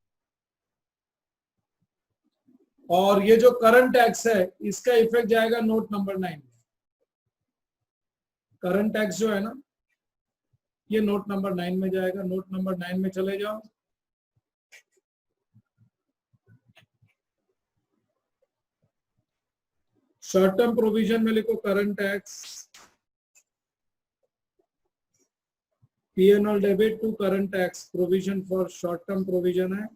और ये जो करंट टैक्स है इसका इफेक्ट जाएगा नोट नंबर 9 में। करंट टैक्स जो है ना ये नोट नंबर 9 में जाएगा, नोट नंबर 9 में चले जाओ। शॉर्ट टर्म प्रोविजन में लिखो current tax, PNL debit to current tax, provision for short term provision है,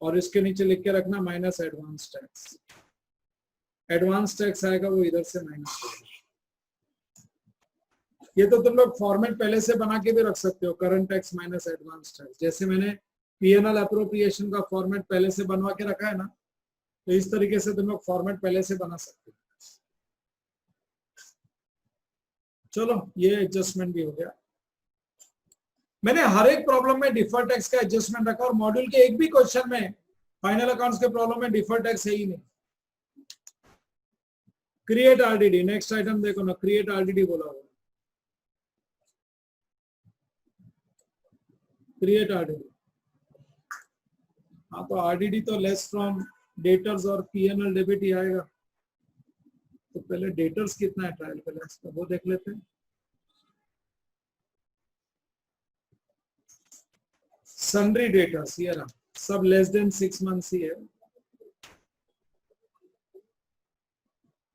और इसके नीचे लिख के रखना minus advance tax. Advance tax आएगा वो इधर से माइनस होगा। ये तो तुम लोग फॉर्मेट पहले से बना के भी रख सकते हो, current tax minus advance tax, जैसे मैंने पीएनएल अप्रोप्रिएशन का फॉर्मेट पहले से बनवा के रखा है ना, तो इस तरीके से तुम लोग फॉर्मेट पहले से बना सकते हो। चलो ये एडजस्टमेंट भी हो गया। मैंने हर एक प्रॉब्लम में डिफर्ड टैक्स का एडजस्टमेंट रखा, और मॉड्यूल के एक भी क्वेश्चन में फाइनल अकाउंट्स के प्रॉब्लम में डिफर्ड टैक्स है ही नहीं। क्रिएट आरडीडी, नेक्स्ट आइटम देखो ना, क्रिएट आरडीडी बोला हुआ, क्रिएट आरडीडी। हाँ तो आरडीडी तो लेस फ्रॉम डेटर्स और पीएनएल डेबिट ही आएगा। तो पहले डेटर्स कितना है ट्रायल बैलेंस का वो देख लेते हैं। सन्ड्री डेटर्स ये रहा, सब लेस देन 6 मंथ्स ही है।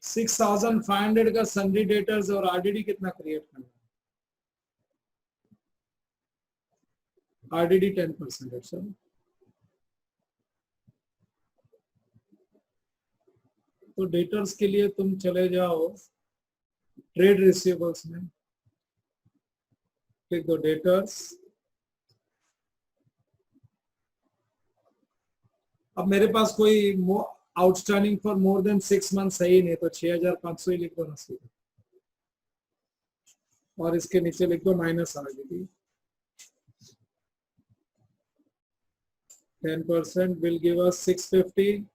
6,500 का सन्ड्री डेटर्स और आरडीडी कितना क्रिएट करना है, आरडीडी 10% है सर। तो डेटर्स के लिए तुम चले जाओ ट्रेड रिसीवेबल्स में, लिख दो डेटर्स। अब मेरे पास कोई outstanding for more than 6 months है ही नहीं, तो 6500 ही लिख दो ना सीधे, और इसके नीचे लिख दो minus RDD। 10% will give us 650।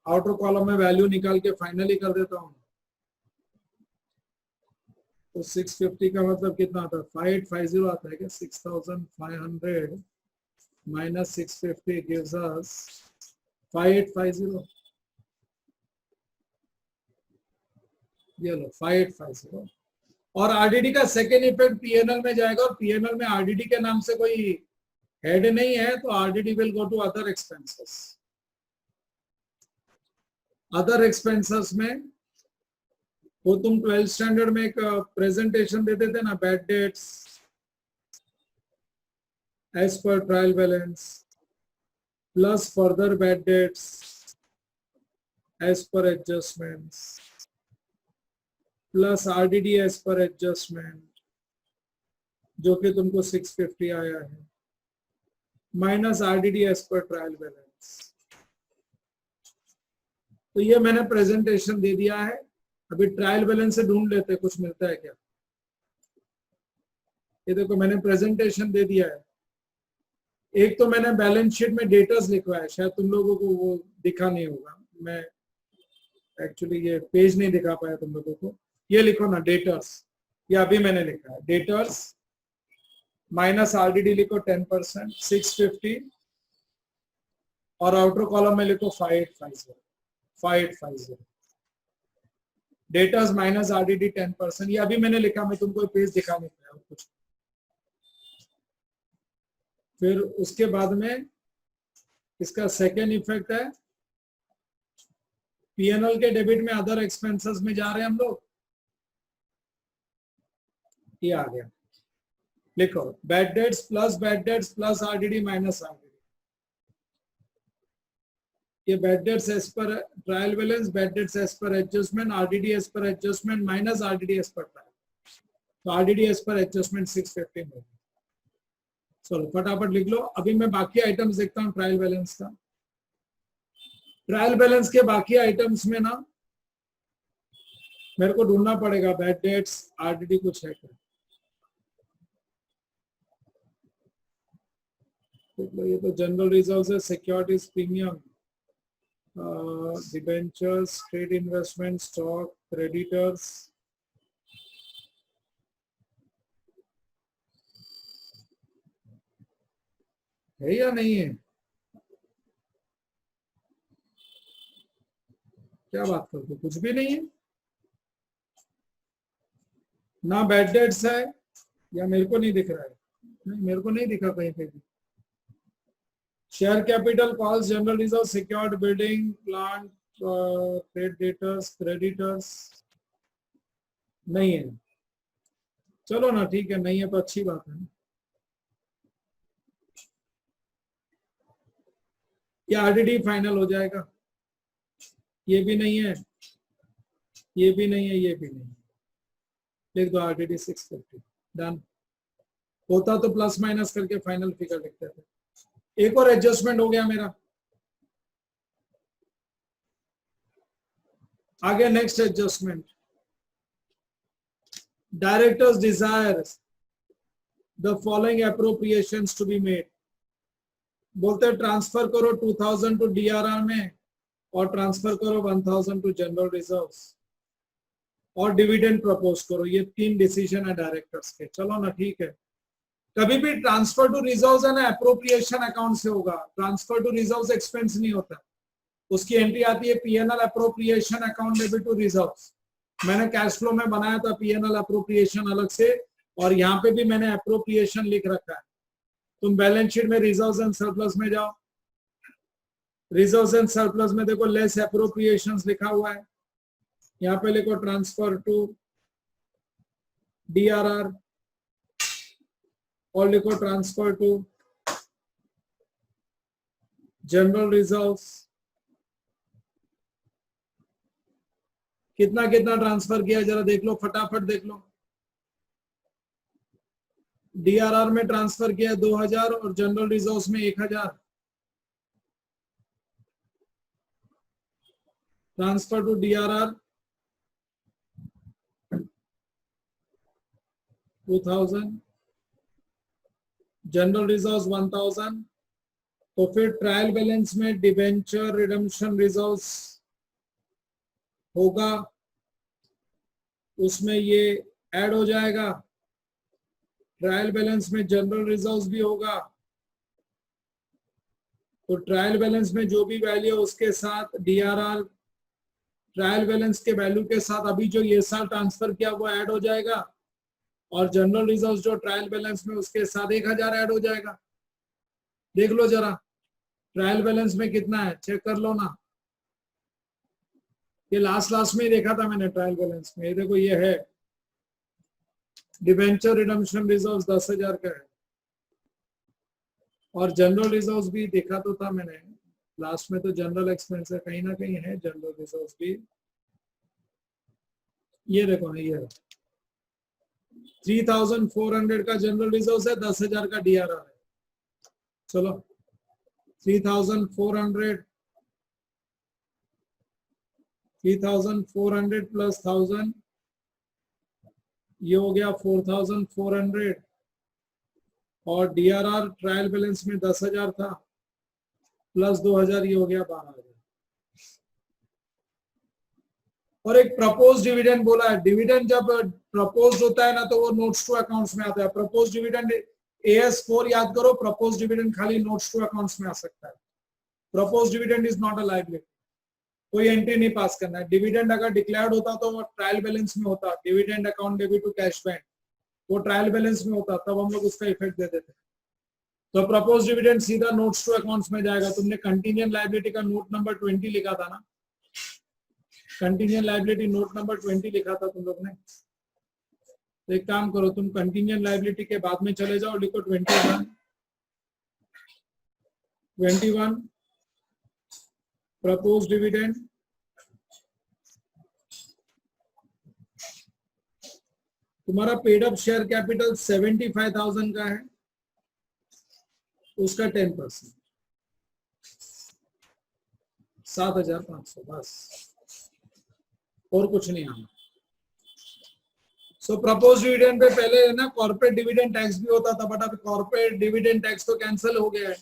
Outer column में वैल्यू निकाल के फाइनली कर देता हूं, तो 650 का मतलब कितना आता है? 5850 आता है क्या? 6500 माइनस 650 gives us 5850। ये लो 5850। और RDD का सेकेंड इफेक्ट PNL में जाएगा, और PNL में RDD के नाम से कोई हेड नहीं है, तो RDD will go to other expenses. Other expenses में वो तुम 12th स्टैंडर्ड में एक प्रेजेंटेशन देते थे ना, bad debts as per trial balance plus further bad debts as per adjustments plus RDD as per adjustment, जो कि तुमको 650 आया है, minus RDD as per trial balance. तो ये मैंने प्रेजेंटेशन दे दिया है। अभी ट्रायल बैलेंस से ढूंढ लेते कुछ मिलता है क्या। ये देखो मैंने प्रेजेंटेशन दे दिया है। एक तो मैंने बैलेंस शीट में डेटर्स लिखवाया, शायद तुम लोगों को वो दिखा नहीं होगा, मैं एक्चुअली ये पेज नहीं दिखा पाया तुम लोगों को। ये लिखो ना डेटर्स, ये अभी मैंने लिखा है डेटर्स माइनस RDD लिखो 10% 650, और आउटर कॉलम में लिखो 5850 डेटर्स माइनस RDD 10%। ये अभी मैंने लिखा, मैं तुमको पेज दिखा नहीं पाया कुछ। फिर उसके बाद में इसका सेकेंड इफेक्ट है, PNL के डेबिट में अदर एक्सपेंसेस में जा रहे हैं हम लोग। ये आ गया, लिखो bad debts plus RDD minus RDD। ये bad debts as per trial balance, bad debts as per adjustment, RDD as per adjustment minus RDD as per trial. तो RDD एज पर एडजस्टमेंट 650 में। चलो फटाफट लिख लो। अभी मैं बाकी आइटम्स देखता हूँ ट्रायल बैलेंस का। ट्रायल बैलेंस के बाकी आइटम्स में ना मेरे को ढूंढना पड़ेगा बैड डेट्स RDD कुछ है क्या। ये तो जनरल रिजर्व है, securities premium, debentures, trade investment, stock, creditors. है या नहीं है? क्या बात करते, कुछ भी नहीं है ना। बैड डेट्स है या मेरे को नहीं दिख रहा है? नहीं, मेरे को नहीं दिखा कहीं पे भी। Share capital, calls, general reserve, secured building, plant, trade debtors, creditors नहीं है। चलो ना ठीक है, नहीं है तो अच्छी बात है। ये RDD फाइनल हो जाएगा। ये भी नहीं है, ये भी नहीं है, ये भी नहीं है। लिख दो RDD 650। डन। होता तो प्लस माइनस करके फाइनल फिगर लिखते थे। एक और एडजस्टमेंट हो गया मेरा। आगे next adjustment, directors desires the following appropriations to be made. बोलते हैं ट्रांसफर करो 2000 टू DRR में, और ट्रांसफर करो 1000 टू जनरल रिजर्व्स, और डिविडेंड प्रपोज करो। ये 3 डिसीजन है डायरेक्टर्स के। चलो ना ठीक है। कभी भी ट्रांसफर टू रिजर्व्स है ना अप्रोप्रिएशन अकाउंट से होगा, ट्रांसफर टू रिजर्व्स एक्सपेंस नहीं होता। उसकी एंट्री आती है PNL appropriation account debit to reserves. मैंने कैश फ्लो में बनाया था PNL अप्रोप्रिएशन अलग से, और यहाँ पे भी मैंने अप्रोप्रिएशन लिख रखा है। तुम बैलेंस शीट में रिजर्व्स एंड सरप्लस में जाओ, रिजर्व्स एंड सरप्लस में देखो लेस अप्रोप्रिएशंस लिखा हुआ है। यहाँ पे लिखो ट्रांसफर टू DRR, और लिखो ट्रांसफर टू जनरल रिजर्व्स, कितना कितना ट्रांसफर किया जरा देख लो, फटाफट देख लो। डीआरआर में ट्रांसफर किया 2000 और जनरल रिजर्व्स में 1000। Transfer to DRR 2000, general reserves 1000। तो फिर ट्रायल बैलेंस में डिवेंचर रिडम्पशन रिजर्व्स होगा, उसमें ये ऐड हो जाएगा। ट्रायल बैलेंस में जनरल रिजर्व्स भी होगा, तो ट्रायल बैलेंस में जो भी वैल्यू है उसके साथ डीआरआर ट्रायल बैलेंस के वैल्यू के साथ अभी जो ये साल ट्रांसफर किया वो ऐड हो जाएगा, और जनरल रिजर्व्स जो ट्रायल बैलेंस में उसके साथ 1000 ऐड हो जाएगा। देख लो जरा ट्रायल बैलेंस में कितना है, चेक कर लो ना। ये लास्ट में ही देखा था मैंने ट्रायल बैलेंस में, ये देखो ये है डिवेंचर रिडम्पशन रिजर्व्स 10,000 का है, और जनरल रिजर्व्स भी देखा तो था मैंने लास्ट में। तो जनरल एक्सपेंस है कहीं ना कहीं है जनरल रिजर्व्स भी, ये देखो ना, ये 3400 का जनरल रिजर्व्स है, 10,000 का डीआरआर है। चलो 3400 प्लस 1000, ये हो गया 4400, और डीआरआर ट्रायल बैलेंस में 10,000 था प्लस 2000, ये हो गया 12,000। और एक प्रपोज डिविडेंड बोला है। डिविडेंड जब प्रपोज होता है ना तो वो नोट्स टू अकाउंट्स में आता है। प्रपोज डिविडेंड AS4 याद करो, प्रपोज डिविडेंड खाली नोट्स टू अकाउंट्स में आ सकता है। Propose dividend is not a liability, कोई एंट्री नहीं पास करना है। डिविडेंड अगर डिक्लेयर्ड होता तो वो ट्रायल बैलेंस में होता, dividend account debit to cash bank, वो ट्रायल बैलेंस में होता, तब हम लोग उसका इफेक्ट दे देते। तो प्रपोज डिविडेंड सीधा नोट्स टू अकाउंट्स में जाएगा। तुमने कंटीजेंट लायबिलिटी का नोट नंबर 20 लिखा था ना, कंटीजेंट लायबिलिटी नोट नंबर 20 लिखा था तुम लोग ने। तो एक काम करो, तुम कंटीजेंट लायबिलिटी के बाद में चले जाओ, लिखो 21 प्रपोज डिविडेंड तुम्हारा पेड अप शेयर कैपिटल 75,000 का है, उसका 10%, 7,500, बस और कुछ नहीं आना। सो प्रपोज डिविडेंड पे पहले ना कॉर्पोरेट डिविडेंड टैक्स भी होता था, बट अब कॉर्पोरेट डिविडेंड टैक्स तो कैंसिल हो गया है,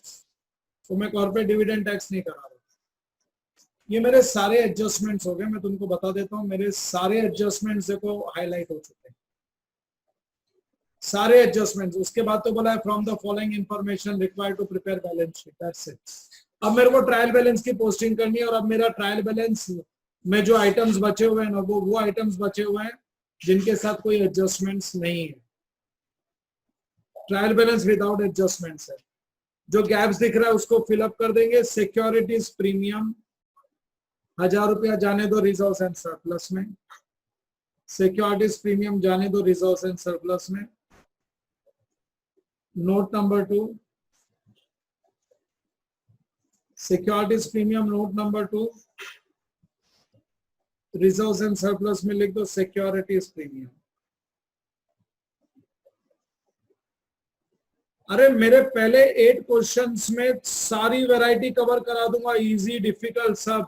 तो मैं कॉर्पोरेट डिविडेंड टैक्स नहीं करा रहा। ये मेरे सारे एडजस्टमेंट्स हो गए, मैं तुमको बता देता हूँ। मेरे सारे एडजस्टमेंट्स देखो हाईलाइट हो चुके हैं, सारे एडजस्टमेंट्स। उसके बाद तो बोला है from the following information required to prepare balance sheet, that's it. अब मेरे को ट्रायल बैलेंस की पोस्टिंग करनी है, और अब मेरा ट्रायल बैलेंस में जो आइटम्स बचे हुए हैं ना, वो आइटम्स बचे हुए हैं जिनके साथ कोई एडजस्टमेंट्स नहीं है। ट्रायल बैलेंस विदाउट एडजस्टमेंट्स है। जो गैप्स दिख रहा है उसको फिलअप कर देंगे। सिक्योरिटीज प्रीमियम 1000 रुपया जाने दो रिजर्व्स एंड सरप्लस में, सिक्योरिटीज प्रीमियम जाने दो रिजर्व्स एंड सरप्लस में। Note number 2 securities premium, note number 2 reserves and surplus में लिख दो सिक्योरिटीज प्रीमियम। अरे मेरे पहले 8 क्वेश्चंस में सारी वैरायटी कवर करा दूंगा, इजी डिफिकल्ट सब।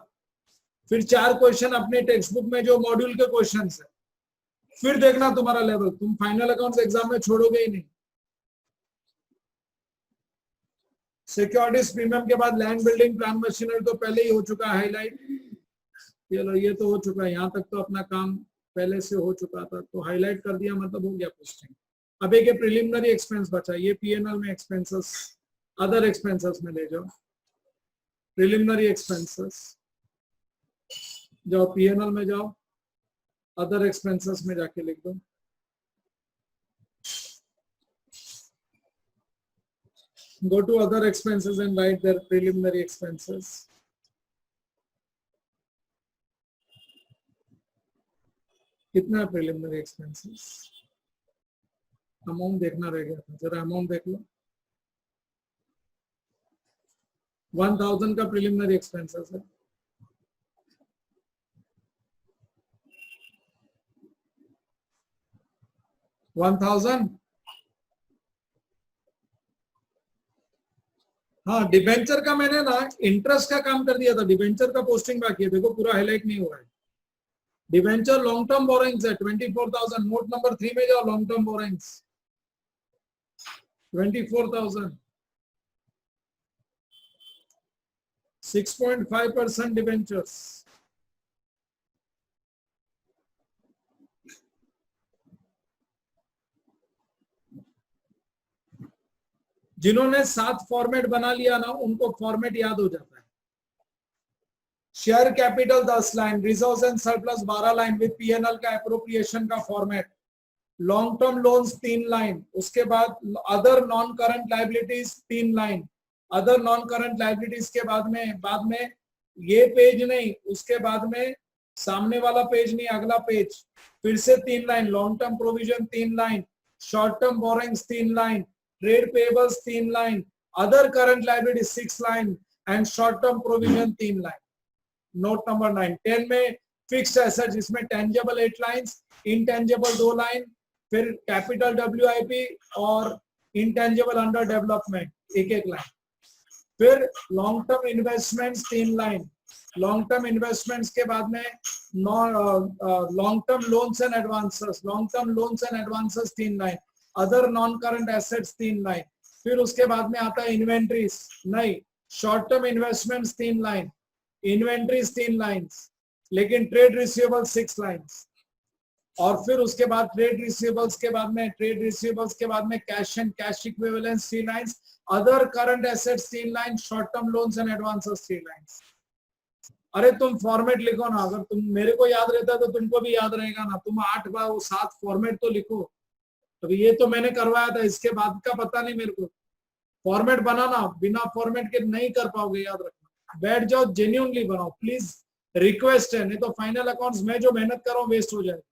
फिर 4 क्वेश्चन अपने टेक्स्ट बुक में जो मॉड्यूल के क्वेश्चंस है, फिर देखना तुम्हारा लेवल, तुम फाइनल अकाउंट्स एग्जाम में छोड़ोगे ही नहीं। सिक्योरिटीज प्रीमियम के बाद लैंड बिल्डिंग प्लान मशीनरी तो पहले ही हो चुका है हाईलाइट, चलो ये तो हो चुका है, यहाँ तक तो अपना काम पहले से हो चुका था, तो हाईलाइट कर दिया मतलब हो गया पोस्टिंग। अब एक प्रिलिमिनरी एक्सपेंस बचा, ये पीएनएल में एक्सपेंसेस, अदर एक्सपेंसेस में ले जाओ। प्रिलिमिनरी एक्सपेंसेस जाओ, पीएनएल में जाओ, अदर एक्सपेंसेस में जाके लिख दो। Go to other expenses and write their preliminary expenses. कितना प्रिलिमिनरी एक्सपेंसेस? अमाउंट देखना रह गया था, जरा अमाउंट देख लो। 1000 का प्रिलिमिनरी एक्सपेंसेस है। 1000। हाँ, डिबेंचर का मैंने ना इंटरेस्ट का काम कर दिया था, डिबेंचर का पोस्टिंग बाकी है, देखो पूरा हाईलाइट नहीं हुआ है। डिबेंचर लॉन्ग टर्म बोरिंग्स है 24,000। नोट नंबर 3 में जाओ, लॉन्ग टर्म बोरिंग्स 24,000, 6.5% डिबेंचर्स। जिन्होंने 7 फॉर्मेट बना लिया ना, उनको फॉर्मेट याद हो जाता है। Share capital 10 line, reserves and surplus 12 line with PNL का एप्रोप्रिएशन का format, long term loans 3 line, उसके बाद other non current liabilities 3 line, other non current liabilities के बाद में ये पेज नहीं, उसके बाद में सामने वाला पेज नहीं, अगला पेज फिर से 3 line, long term provision 3 line, short term borings 3 line, trade payables 3 line, other current liabilities 6 line and short term provision 3 line. Note number 9। 10 में फिक्स्ड एसेट्स, इसमें टेंजेबल 8 लाइंस, इनटेंजेबल 2 लाइन, फिर capital WIP और intangible under development एक line, फिर long term investments 3 line, long term investments के बाद में long term loans and advances, long term loans and advances 3 line, other non current assets 3 line, फिर उसके बाद में आता है इन्वेंट्रीज, नहीं, short term investments 3 line, inventories 3 lines, लेकिन ट्रेड रिसीवेबल 6 लाइंस, और फिर उसके बाद ट्रेड रिसीवेबल्स के बाद में cash and cash equivalence 3 lines, other current assets 3 line, short term loans and advances 3 lines. अरे तुम फॉर्मेट लिखो ना, अगर तुम मेरे को याद रहता है तो तुमको भी याद रहेगा ना, तुम 8 बार 7 फॉर्मेट तो लिखो। तो ये तो मैंने करवाया था, इसके बाद का पता नहीं मेरे को। फॉर्मेट बनाना, बिना फॉर्मेट के नहीं कर पाओगे, याद रखना। बैठ जाओ, जेन्युइनली बनाओ प्लीज, रिक्वेस्ट है, नहीं तो फाइनल अकाउंट्स में जो मेहनत कर रहा हूं वेस्ट हो जाएगा।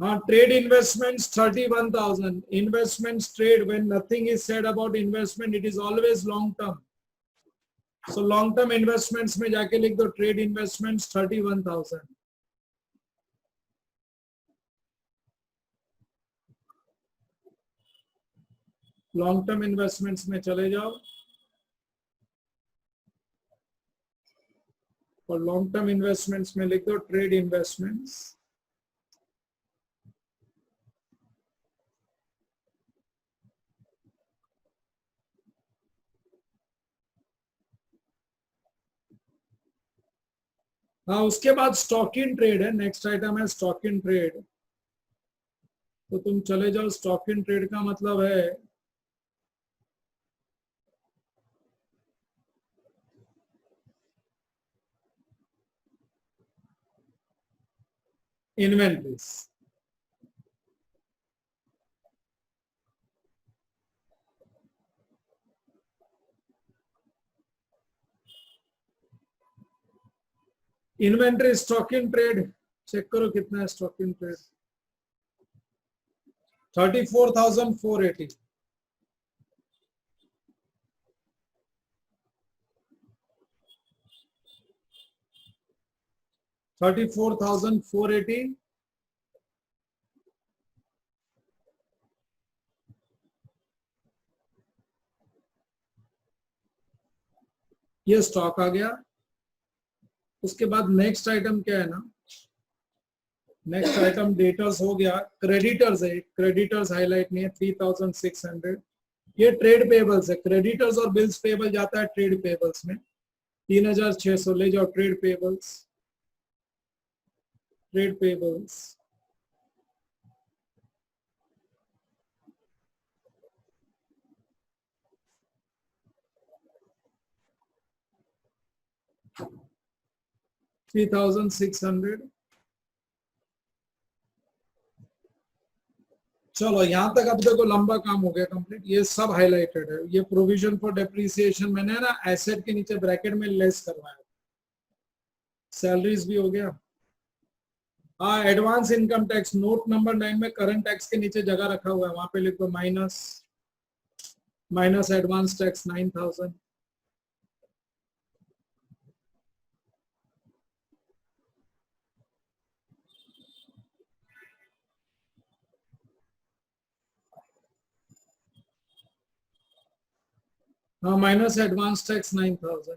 हाँ, trade investments 31,000. Investments trade, when nothing is said about investment, it is always long term. So long term investments में जाके लिख दो trade investments 31,000. Long term investments में चले जाओ और long term investments में लिख दो trade investments. हाँ, उसके बाद स्टॉक इन ट्रेड है, नेक्स्ट आइटम है स्टॉक इन ट्रेड। तो तुम चले जाओ, स्टॉक इन ट्रेड का मतलब है inventories. Inventory stock in trade check करो कितना है स्टॉक इन ट्रेड, 34,480। $34,480। ये स्टॉक आ गया। उसके बाद नेक्स्ट आइटम क्या है ना, नेक्स्ट आइटम डेटर्स हो गया, क्रेडिटर्स है, क्रेडिटर्स हाईलाइट नहीं है 3,600। ये ट्रेड पेबल्स है, क्रेडिटर्स और बिल्स पेबल जाता है ट्रेड पेबल्स में, 3,600 ले जाओ ट्रेड पेबल्स, ट्रेड पेबल्स। $3,600। चलो यहां तक अब देखो लंबा काम हो गया कंप्लीट, ये सब हाईलाइटेड है। ये प्रोविजन फॉर डेप्रिसिएशन मैंने ना एसेट के नीचे ब्रैकेट में लेस करवाया, सैलरीज भी हो गया। हाँ, advance income tax note number 9 में करंट टैक्स के नीचे जगह रखा हुआ है, वहां पे लिख दो माइनस एडवांस टैक्स 9,000। हाँ माइनस एडवांस टैक्स 9000,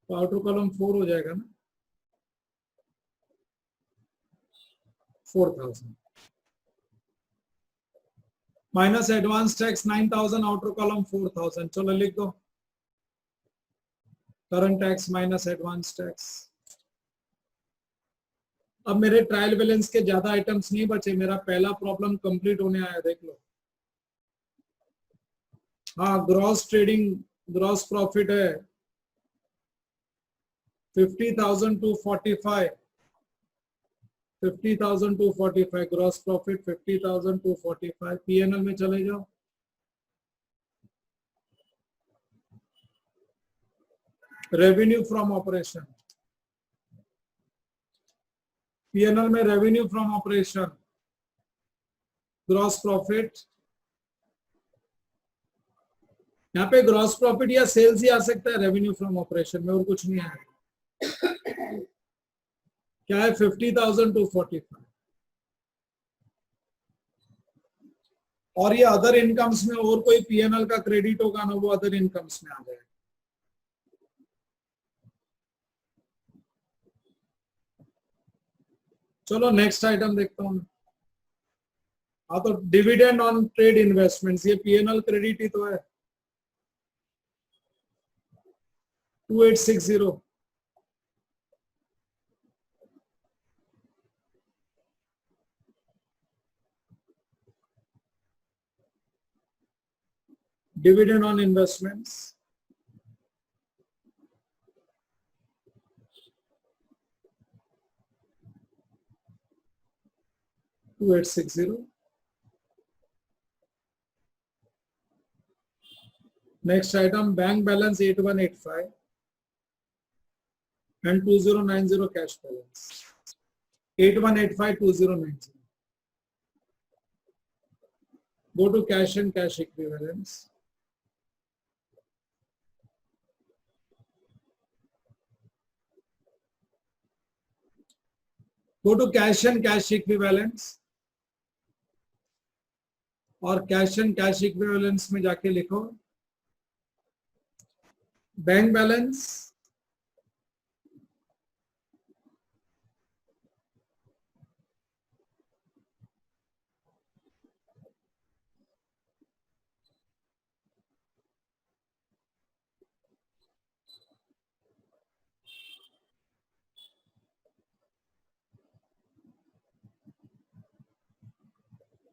तो आउटर कॉलम 4 हो जाएगा ना 4000 minus advance tax 9000 outer column 4000। चलो लिख दो current tax minus advance tax. अब मेरे ट्रायल बैलेंस के ज्यादा आइटम्स नहीं बचे, मेरा पहला प्रॉब्लम कंप्लीट होने आया, देख लो। हाँ ग्रॉस ट्रेडिंग ग्रॉस प्रॉफिट है 50,000 to 45, 50,000 to 45 gross profit 50,000 to 45। PNL में चले जाओ, रेवेन्यू फ्रॉम ऑपरेशन, पीएनएल में revenue from operation gross profit, यहाँ पे ग्रॉस प्रॉफिट या सेल्स ही आ सकता है रेवेन्यू फ्रॉम ऑपरेशन में, और कुछ नहीं है। क्या है 50,000 to 45, और ये अदर इनकम्स में और कोई पीएनएल का क्रेडिट होगा ना, वो अदर इनकम्स में आ जाएगा। चलो नेक्स्ट आइटम देखता हूं। हाँ तो डिविडेंड ऑन ट्रेड इन्वेस्टमेंट्स, ये पीएनएल क्रेडिट ही तो है 2860। Dividend on investments 2860। Next item bank balance 8185 and 2090 cash balance 8185 2090। Go to cash and cash equivalents. Go to cash and cash equivalents, और कैश एंड कैश इक्विवेलेंस में जाके लिखो bank balance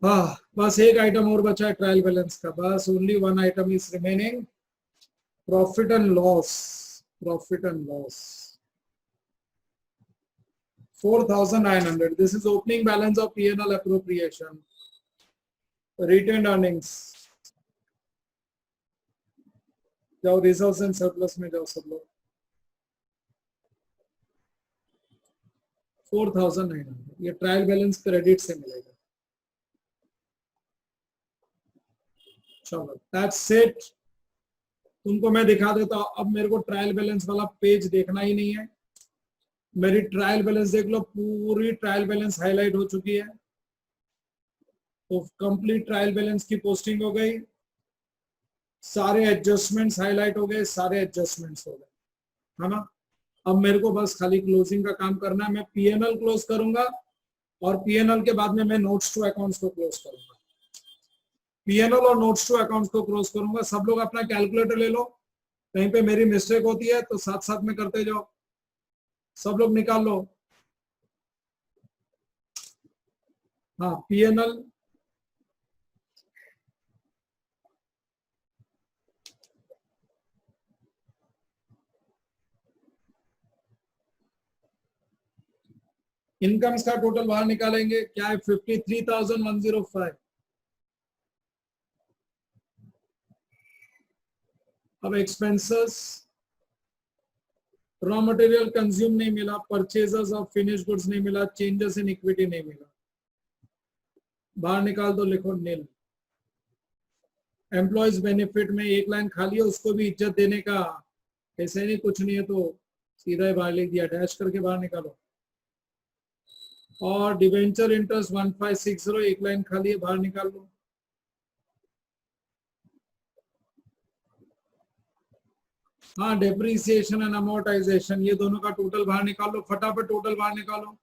हाँ बस एक आइटम और बचा है ट्रायल बैलेंस का, बस only one item is remaining, profit and loss. Profit and loss 4,900, this is opening balance of PNL appropriation, retained earnings. जाओ रिजर्व्स एंड सरप्लस में जाओ सब लोग, 4,900 ये ट्रायल बैलेंस क्रेडिट से मिलेगा। चलो दैट्स इट, तुमको मैं दिखा देता हूं। अब मेरे को ट्रायल बैलेंस वाला पेज देखना ही नहीं है, मेरी ट्रायल बैलेंस देख लो, पूरी ट्रायल बैलेंस हाईलाइट हो चुकी है। तो कंप्लीट ट्रायल बैलेंस की पोस्टिंग हो गई, सारे एडजस्टमेंट्स हाईलाइट हो गए, सारे एडजस्टमेंट्स हो गए, है ना। अब मेरे को बस खाली क्लोजिंग का काम करना है। मैं पीएनएल क्लोज करूंगा और पीएनएल के बाद में मैं नोट्स टू अकाउंट्स को क्लोज करूंगा। पीएनएल और नोट्स टू अकाउंट्स को क्लोज करूंगा। सब लोग अपना कैलकुलेटर ले लो, कहीं पे मेरी मिस्टेक होती है तो साथ साथ में करते जाओ, सब लोग निकाल लो। हाँ पीएनएल इनकम्स का टोटल बाहर निकालेंगे, क्या है 53,105। अब एक्सपेंसेस, रॉ मटेरियल कंज्यूम नहीं मिला, परचेजेस ऑफ फिनिश गुड्स नहीं मिला, चेंजेस इन इक्विटी नहीं मिला, बाहर निकाल दो, लिखो नील। एम्प्लॉयज बेनिफिट में एक लाइन खाली है, उसको भी इज्जत देने का, ऐसे नहीं कुछ नहीं है तो सीधा ही बाहर लिख दिया, डैश करके बाहर निकालो। और डिवेंचर इंटरेस्ट 1560, एक लाइन खाली है, बाहर निकाल लो। हाँ, डेप्रिसिएशन एंड अमोर्टाइजेशन, ये दोनों का टोटल बाहर निकालो, फटाफट टोटल बाहर निकालो।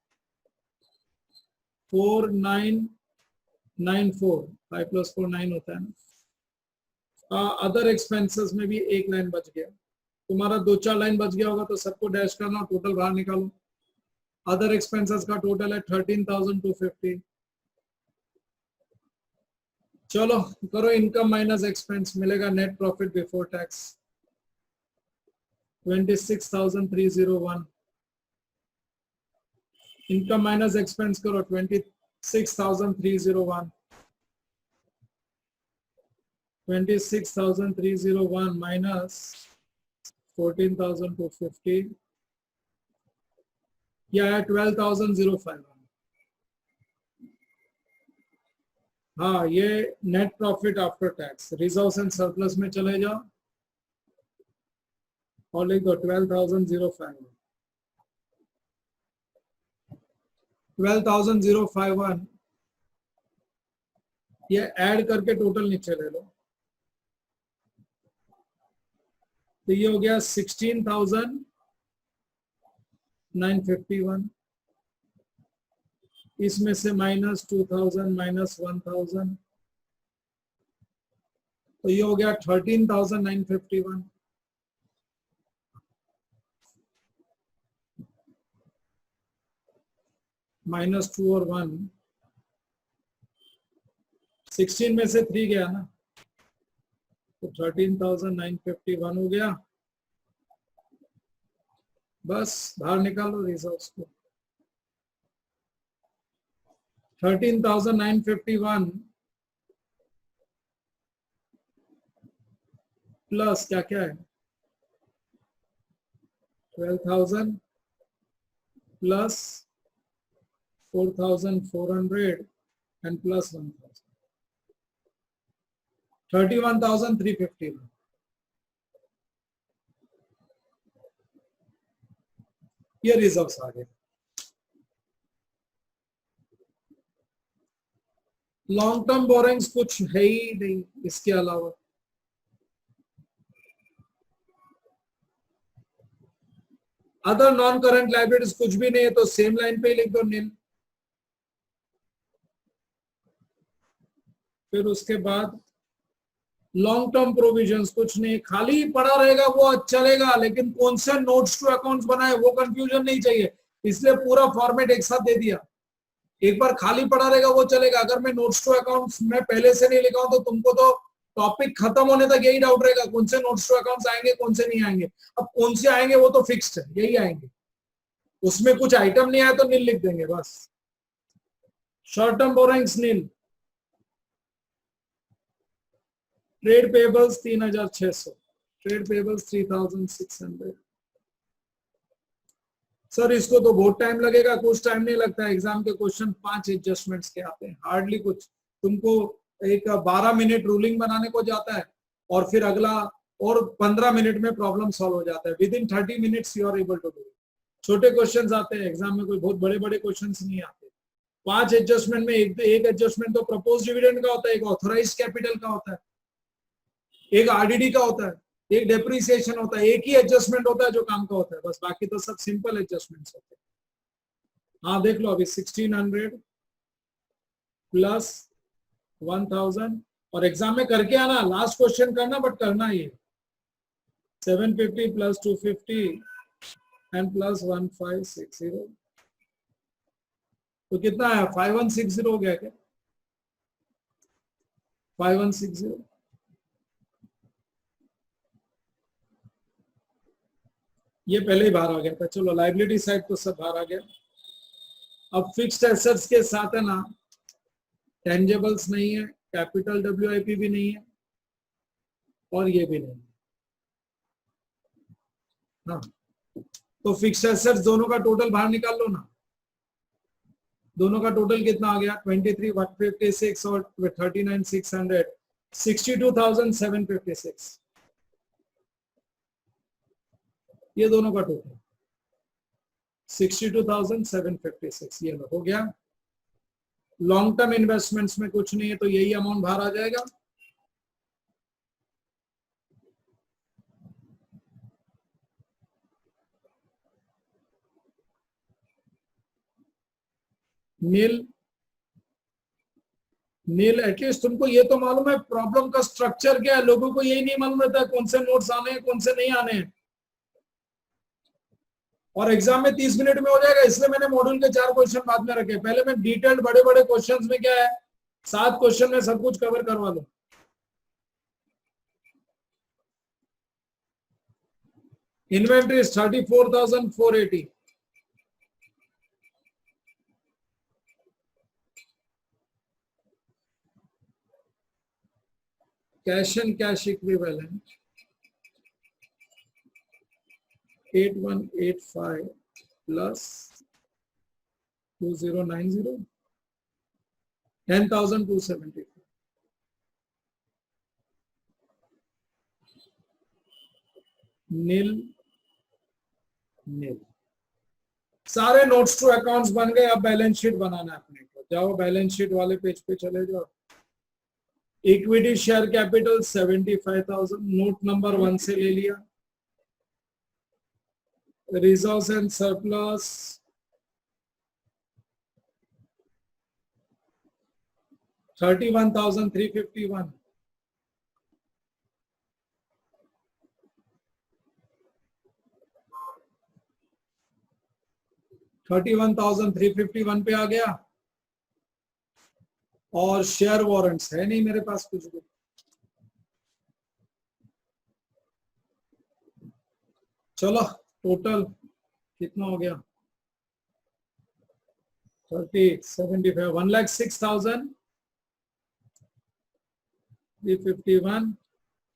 4994, 5 + 4 9 होता है ना। अदर एक्सपेंसेस में भी एक लाइन बच गया, तुम्हारा 2-4 लाइन बच गया होगा तो सबको डैश करना, टोटल बाहर निकालो। अदर एक्सपेंसेस का टोटल है 13,250। चलो करो, इनकम माइनस एक्सपेंस, मिलेगा net profit before tax 26,301। Income minus expense करो, 26,301। 26,301 माइनस 14,250, या 12,051। हाँ, ये net profit after tax. Reserves and surplus में चले जाओ और लिख दो 12,051। 12,051 ये ऐड करके टोटल नीचे ले लो, तो ये हो गया 16,951। इसमें से माइनस 2,000 माइनस 1,000, तो ये हो गया 13,951। -2 और 1, 16 में से 3 गया ना, तो 13,951 हो गया। बस बाहर निकालो रिजर्व्स को। 13,951 प्लस क्या क्या है, 12,000 प्लस 4,400 एंड प्लस 1,000, 31,351। ये रिजर्व्स आ गए। लॉन्ग टर्म बोरिंग्स कुछ है ही नहीं इसके अलावा। अदर नॉन करंट लाइबिलिटीज कुछ भी नहीं है, तो सेम लाइन पे ही लिख दो नील। फिर उसके बाद लॉन्ग टर्म प्रोविजंस कुछ नहीं, खाली पड़ा रहेगा वो चलेगा, लेकिन कौन से नोट्स टू अकाउंट्स बनाए वो कंफ्यूजन नहीं चाहिए, इसलिए पूरा फॉर्मेट एक साथ दे दिया। एक बार खाली पड़ा रहेगा वो चलेगा, अगर मैं नोट्स टू अकाउंट्स में पहले से नहीं लिखा हूं तो तुमको तो टॉपिक खत्म होने तक यही डाउट रहेगा, कौन से नोट्स टू अकाउंट्स आएंगे कौन से नहीं आएंगे। अब कौन से आएंगे वो तो फिक्स्ड है, यही आएंगे, उसमें कुछ आइटम नहीं आया तो नील लिख देंगे बस। Short term borrowings nil. Trade payables 3,600, trade payables 3,600। Sir इसको तो बहुत टाइम लगेगा, कुछ टाइम नहीं लगता है, एग्जाम के क्वेश्चन 5 एडजस्टमेंट्स के आते हैं, हार्डली कुछ। तुमको एक 12 मिनट रूलिंग बनाने को जाता है और फिर अगला और 15 मिनट में प्रॉब्लम सॉल्व हो जाता है, within 30 minutes you are able to do. छोटे क्वेश्चन आते हैं एग्जाम में, कोई बहुत बड़े बड़े क्वेश्चन नहीं आते। 5 एडजस्टमेंट में एक एडजस्टमेंट तो प्रपोज डिविडेंड का होता है, एक ऑथोराइज कैपिटल का होता है, एक आरडीडी का होता है, एक डेप्रिसिएशन होता है, एक ही एडजस्टमेंट होता है जो काम का होता है बस, बाकी तो सब सिंपल एडजस्टमेंट्स होते हैं। हाँ देख लो अभी 1600 प्लस 1000, और एग्जाम में करके आना, लास्ट क्वेश्चन करना बट करना ही है। 750 प्लस 250 एंड प्लस 1560, तो कितना है 5160 हो गया क्या, 5160। ये पहले ही बाहर आ गया था, चलो लाइबिलिटी साइड तो सब बाहर आ गया। अब फिक्स्ड एसेट्स के साथ है ना, टेंजेबल्स नहीं है, कैपिटल डब्ल्यूआईपी भी नहीं है, और ये भी नहीं है। हाँ, तो फिक्स्ड एसेट्स दोनों का टोटल बाहर निकाल लो ना, दोनों का टोटल कितना आ गया 23,156 और 39,600, 62,756, ये दोनों का टोटल 62,756, ये हो गया। लॉन्ग टर्म इन्वेस्टमेंट्स में कुछ नहीं है तो यही अमाउंट बाहर आ जाएगा। नील नील। एटलीस्ट तुमको ये तो मालूम है प्रॉब्लम का स्ट्रक्चर क्या है। लोगों को यही नहीं मालूम रहता कौन से नोट्स आने हैं कौन से नहीं आने हैं, और एग्जाम में 30 मिनट में हो जाएगा, इसलिए मैंने मॉड्यूल के 4 क्वेश्चन बाद में रखे। पहले मैं डिटेल्ड बड़े बड़े क्वेश्चंस में क्या है 7 क्वेश्चन में सब कुछ कवर करवा लूं। Inventory is 34,480। Cash and cash equivalent 8185 plus 2090 10,270। नील नील। सारे नोट्स टू अकाउंट्स बन गए। अब बैलेंस शीट बनाना है अपने को। जाओ बैलेंस शीट वाले पेज पे चले जाओ। Equity share capital 75,000 note number 1 से ले लिया। Reserves and surplus 31,351। $31,351 पे आ गया। और शेयर वारंट्स है नहीं मेरे पास कुछ भी। चलो टोटल कितना हो गया 3075 1,06,351।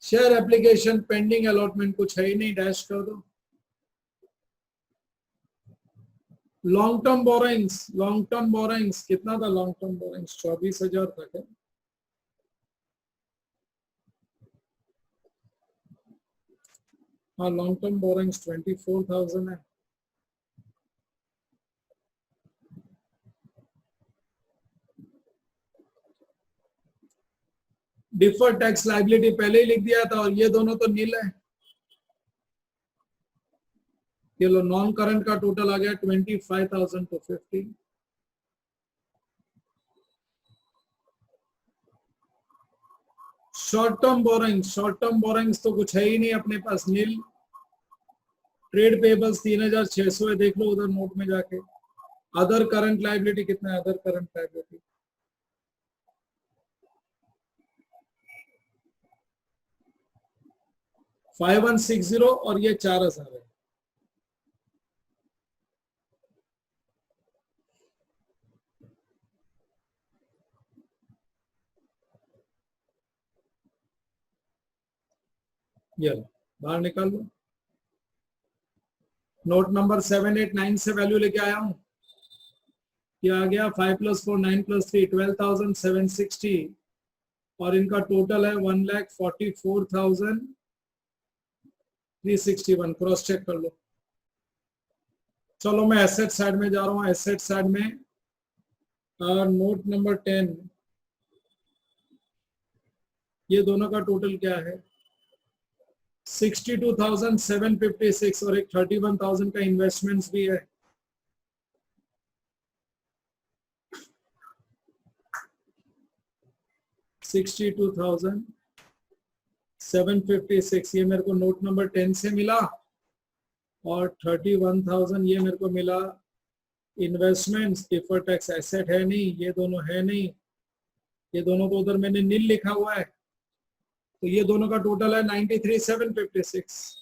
शेयर एप्लीकेशन पेंडिंग अलॉटमेंट कुछ है ही नहीं, डैश कर दो। लॉन्ग टर्म बोरोइंग्स कितना था? लॉन्ग टर्म बोरोइंग्स 24,000 था क्या? हाँ लॉन्ग टर्म बोरोइंग्स 24,000 है। डिफर्ड टैक्स लाइबिलिटी पहले ही लिख दिया था, और ये दोनों तो नील है। ये लो नॉन करंट का टोटल आ गया 25,250। शॉर्ट टर्म बोरोइंग्स तो कुछ है ही नहीं अपने पास, नील। ट्रेड पेबल्स 3,600 है, देख लो उधर नोट में जाके। अदर करंट लाइबिलिटी कितना है? अदर करंट लाइबिलिटी 5160 और ये 4,000 है। ये बाहर निकाल लो। नोट नंबर 789 से वैल्यू लेके आया हूं। क्या आ गया? 5 + 4 9 + 3 12,760 और इनका टोटल है 1,44,361। क्रॉस चेक कर लो। चलो मैं एसेट साइड में जा रहा हूँ। एसेट साइड में नोट नंबर 10, ये दोनों का टोटल क्या है? 62,756 और एक 31,000 का इन्वेस्टमेंट्स भी है। $62,756 ये मेरे को नोट नंबर 10 से मिला, और 31,000 ये मेरे को मिला इन्वेस्टमेंट्स। डिफर्ड टैक्स एसेट है नहीं, ये दोनों है नहीं, ये दोनों को उधर मैंने नील लिखा हुआ है, तो ये दोनों का टोटल है 93,756।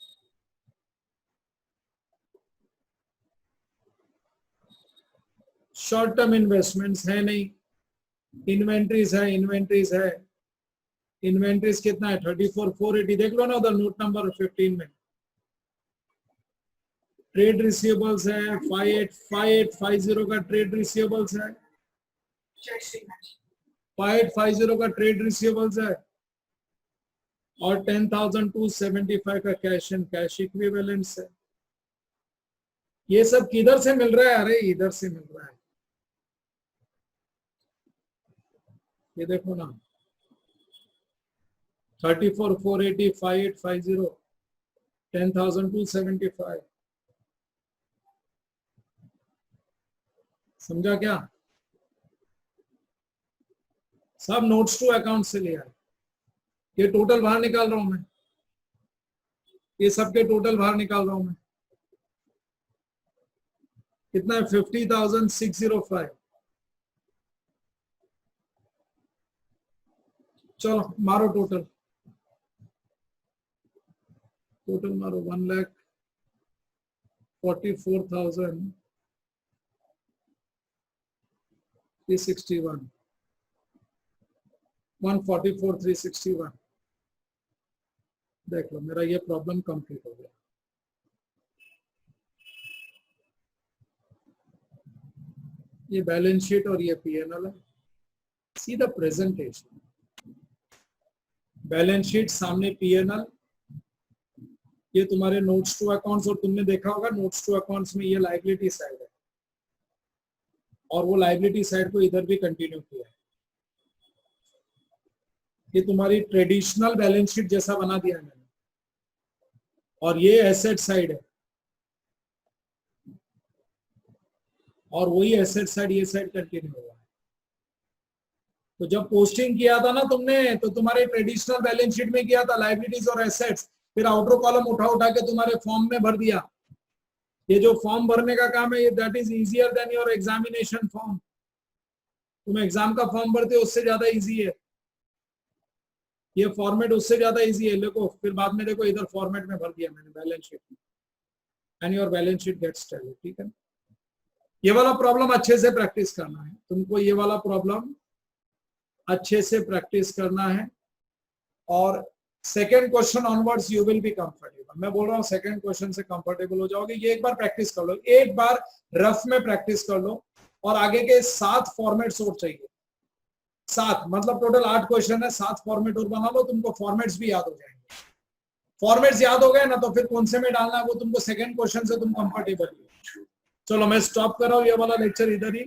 शॉर्ट टर्म इन्वेस्टमेंट्स है नहीं। इन्वेंट्रीज है इन्वेंट्रीज कितना है? 34,480 देख लो ना उधर नोट नंबर 15 में। ट्रेड रिसीवेबल्स है 5850 का ट्रेड रिसीवेबल्स है। 5850 का ट्रेड रिसीवेबल्स है, और 10,275 का कैश एंड कैश इक्विवेलेंट्स है। ये सब किधर से मिल रहा है? अरे इधर से मिल रहा है, ये देखो ना 34,480 5850 10,275। समझा क्या? सब नोट्स टू अकाउंट से लिया है। ये टोटल बाहर निकाल रहा हूं मैं, ये सबके टोटल बाहर निकाल रहा हूं मैं। कितना है? 50,605। चलो मारो टोटल, टोटल मारो 1,44,361, 144,361। देख लो मेरा ये प्रॉब्लम कंप्लीट हो गया। ये बैलेंस शीट और ये पीएनएल है। See the presentation, balance sheet सामने पीएनएल, ये तुम्हारे नोट्स टू अकाउंट्स, और तुमने देखा होगा नोट्स टू अकाउंट्स में ये लायबिलिटी साइड है और वो लायबिलिटी साइड को इधर भी कंटिन्यू किया है। ये तुम्हारी ट्रेडिशनल बैलेंस शीट जैसा बना दिया है मैंने, और ये एसेट साइड है और वही एसेट साइड ये साइड कंटिन्यू हुआ है। तो जब पोस्टिंग किया था ना तुमने, तो तुम्हारे ट्रेडिशनल बैलेंस शीट में किया था लायबिलिटीज और एसेट्स, फिर आउटर कॉलम उठा उठा के तुम्हारे फॉर्म में भर दिया। ये जो फॉर्म भरने का काम है, that is easier than your examination form. तुम एग्जाम का फॉर्म भरते हो उससे ज्यादा इजी है, ये फॉर्मेट उससे ज्यादा इजी है। देखो फिर बाद में देखो इधर फॉर्मेट में भर दिया मैंने बैलेंस शीट में, and your balance sheet gets tally. ठीक है, ये वाला प्रॉब्लम अच्छे से प्रैक्टिस करना है तुमको, ये वाला प्रॉब्लम अच्छे से प्रैक्टिस करना है, और second question onwards you will be comfortable. मैं बोल रहा हूँ सेकेंड क्वेश्चन से कंफर्टेबल हो जाओगे। ये एक बार प्रैक्टिस कर लो, एक बार रफ में प्रैक्टिस कर लो, और आगे के 7 फॉर्मेट्स और चाहिए। 7 मतलब टोटल 8 क्वेश्चन है, 7 फॉर्मेट और बना लो, तुमको फॉर्मेट्स भी याद हो जाएंगे। फॉर्मेट्स याद हो गए ना, तो फिर कौन से में डालना है वो तुमको सेकेंड क्वेश्चन से तुम कंफर्टेबल हो। चलो मैं स्टॉप कर रहा हूँ ये वाला लेक्चर इधर ही।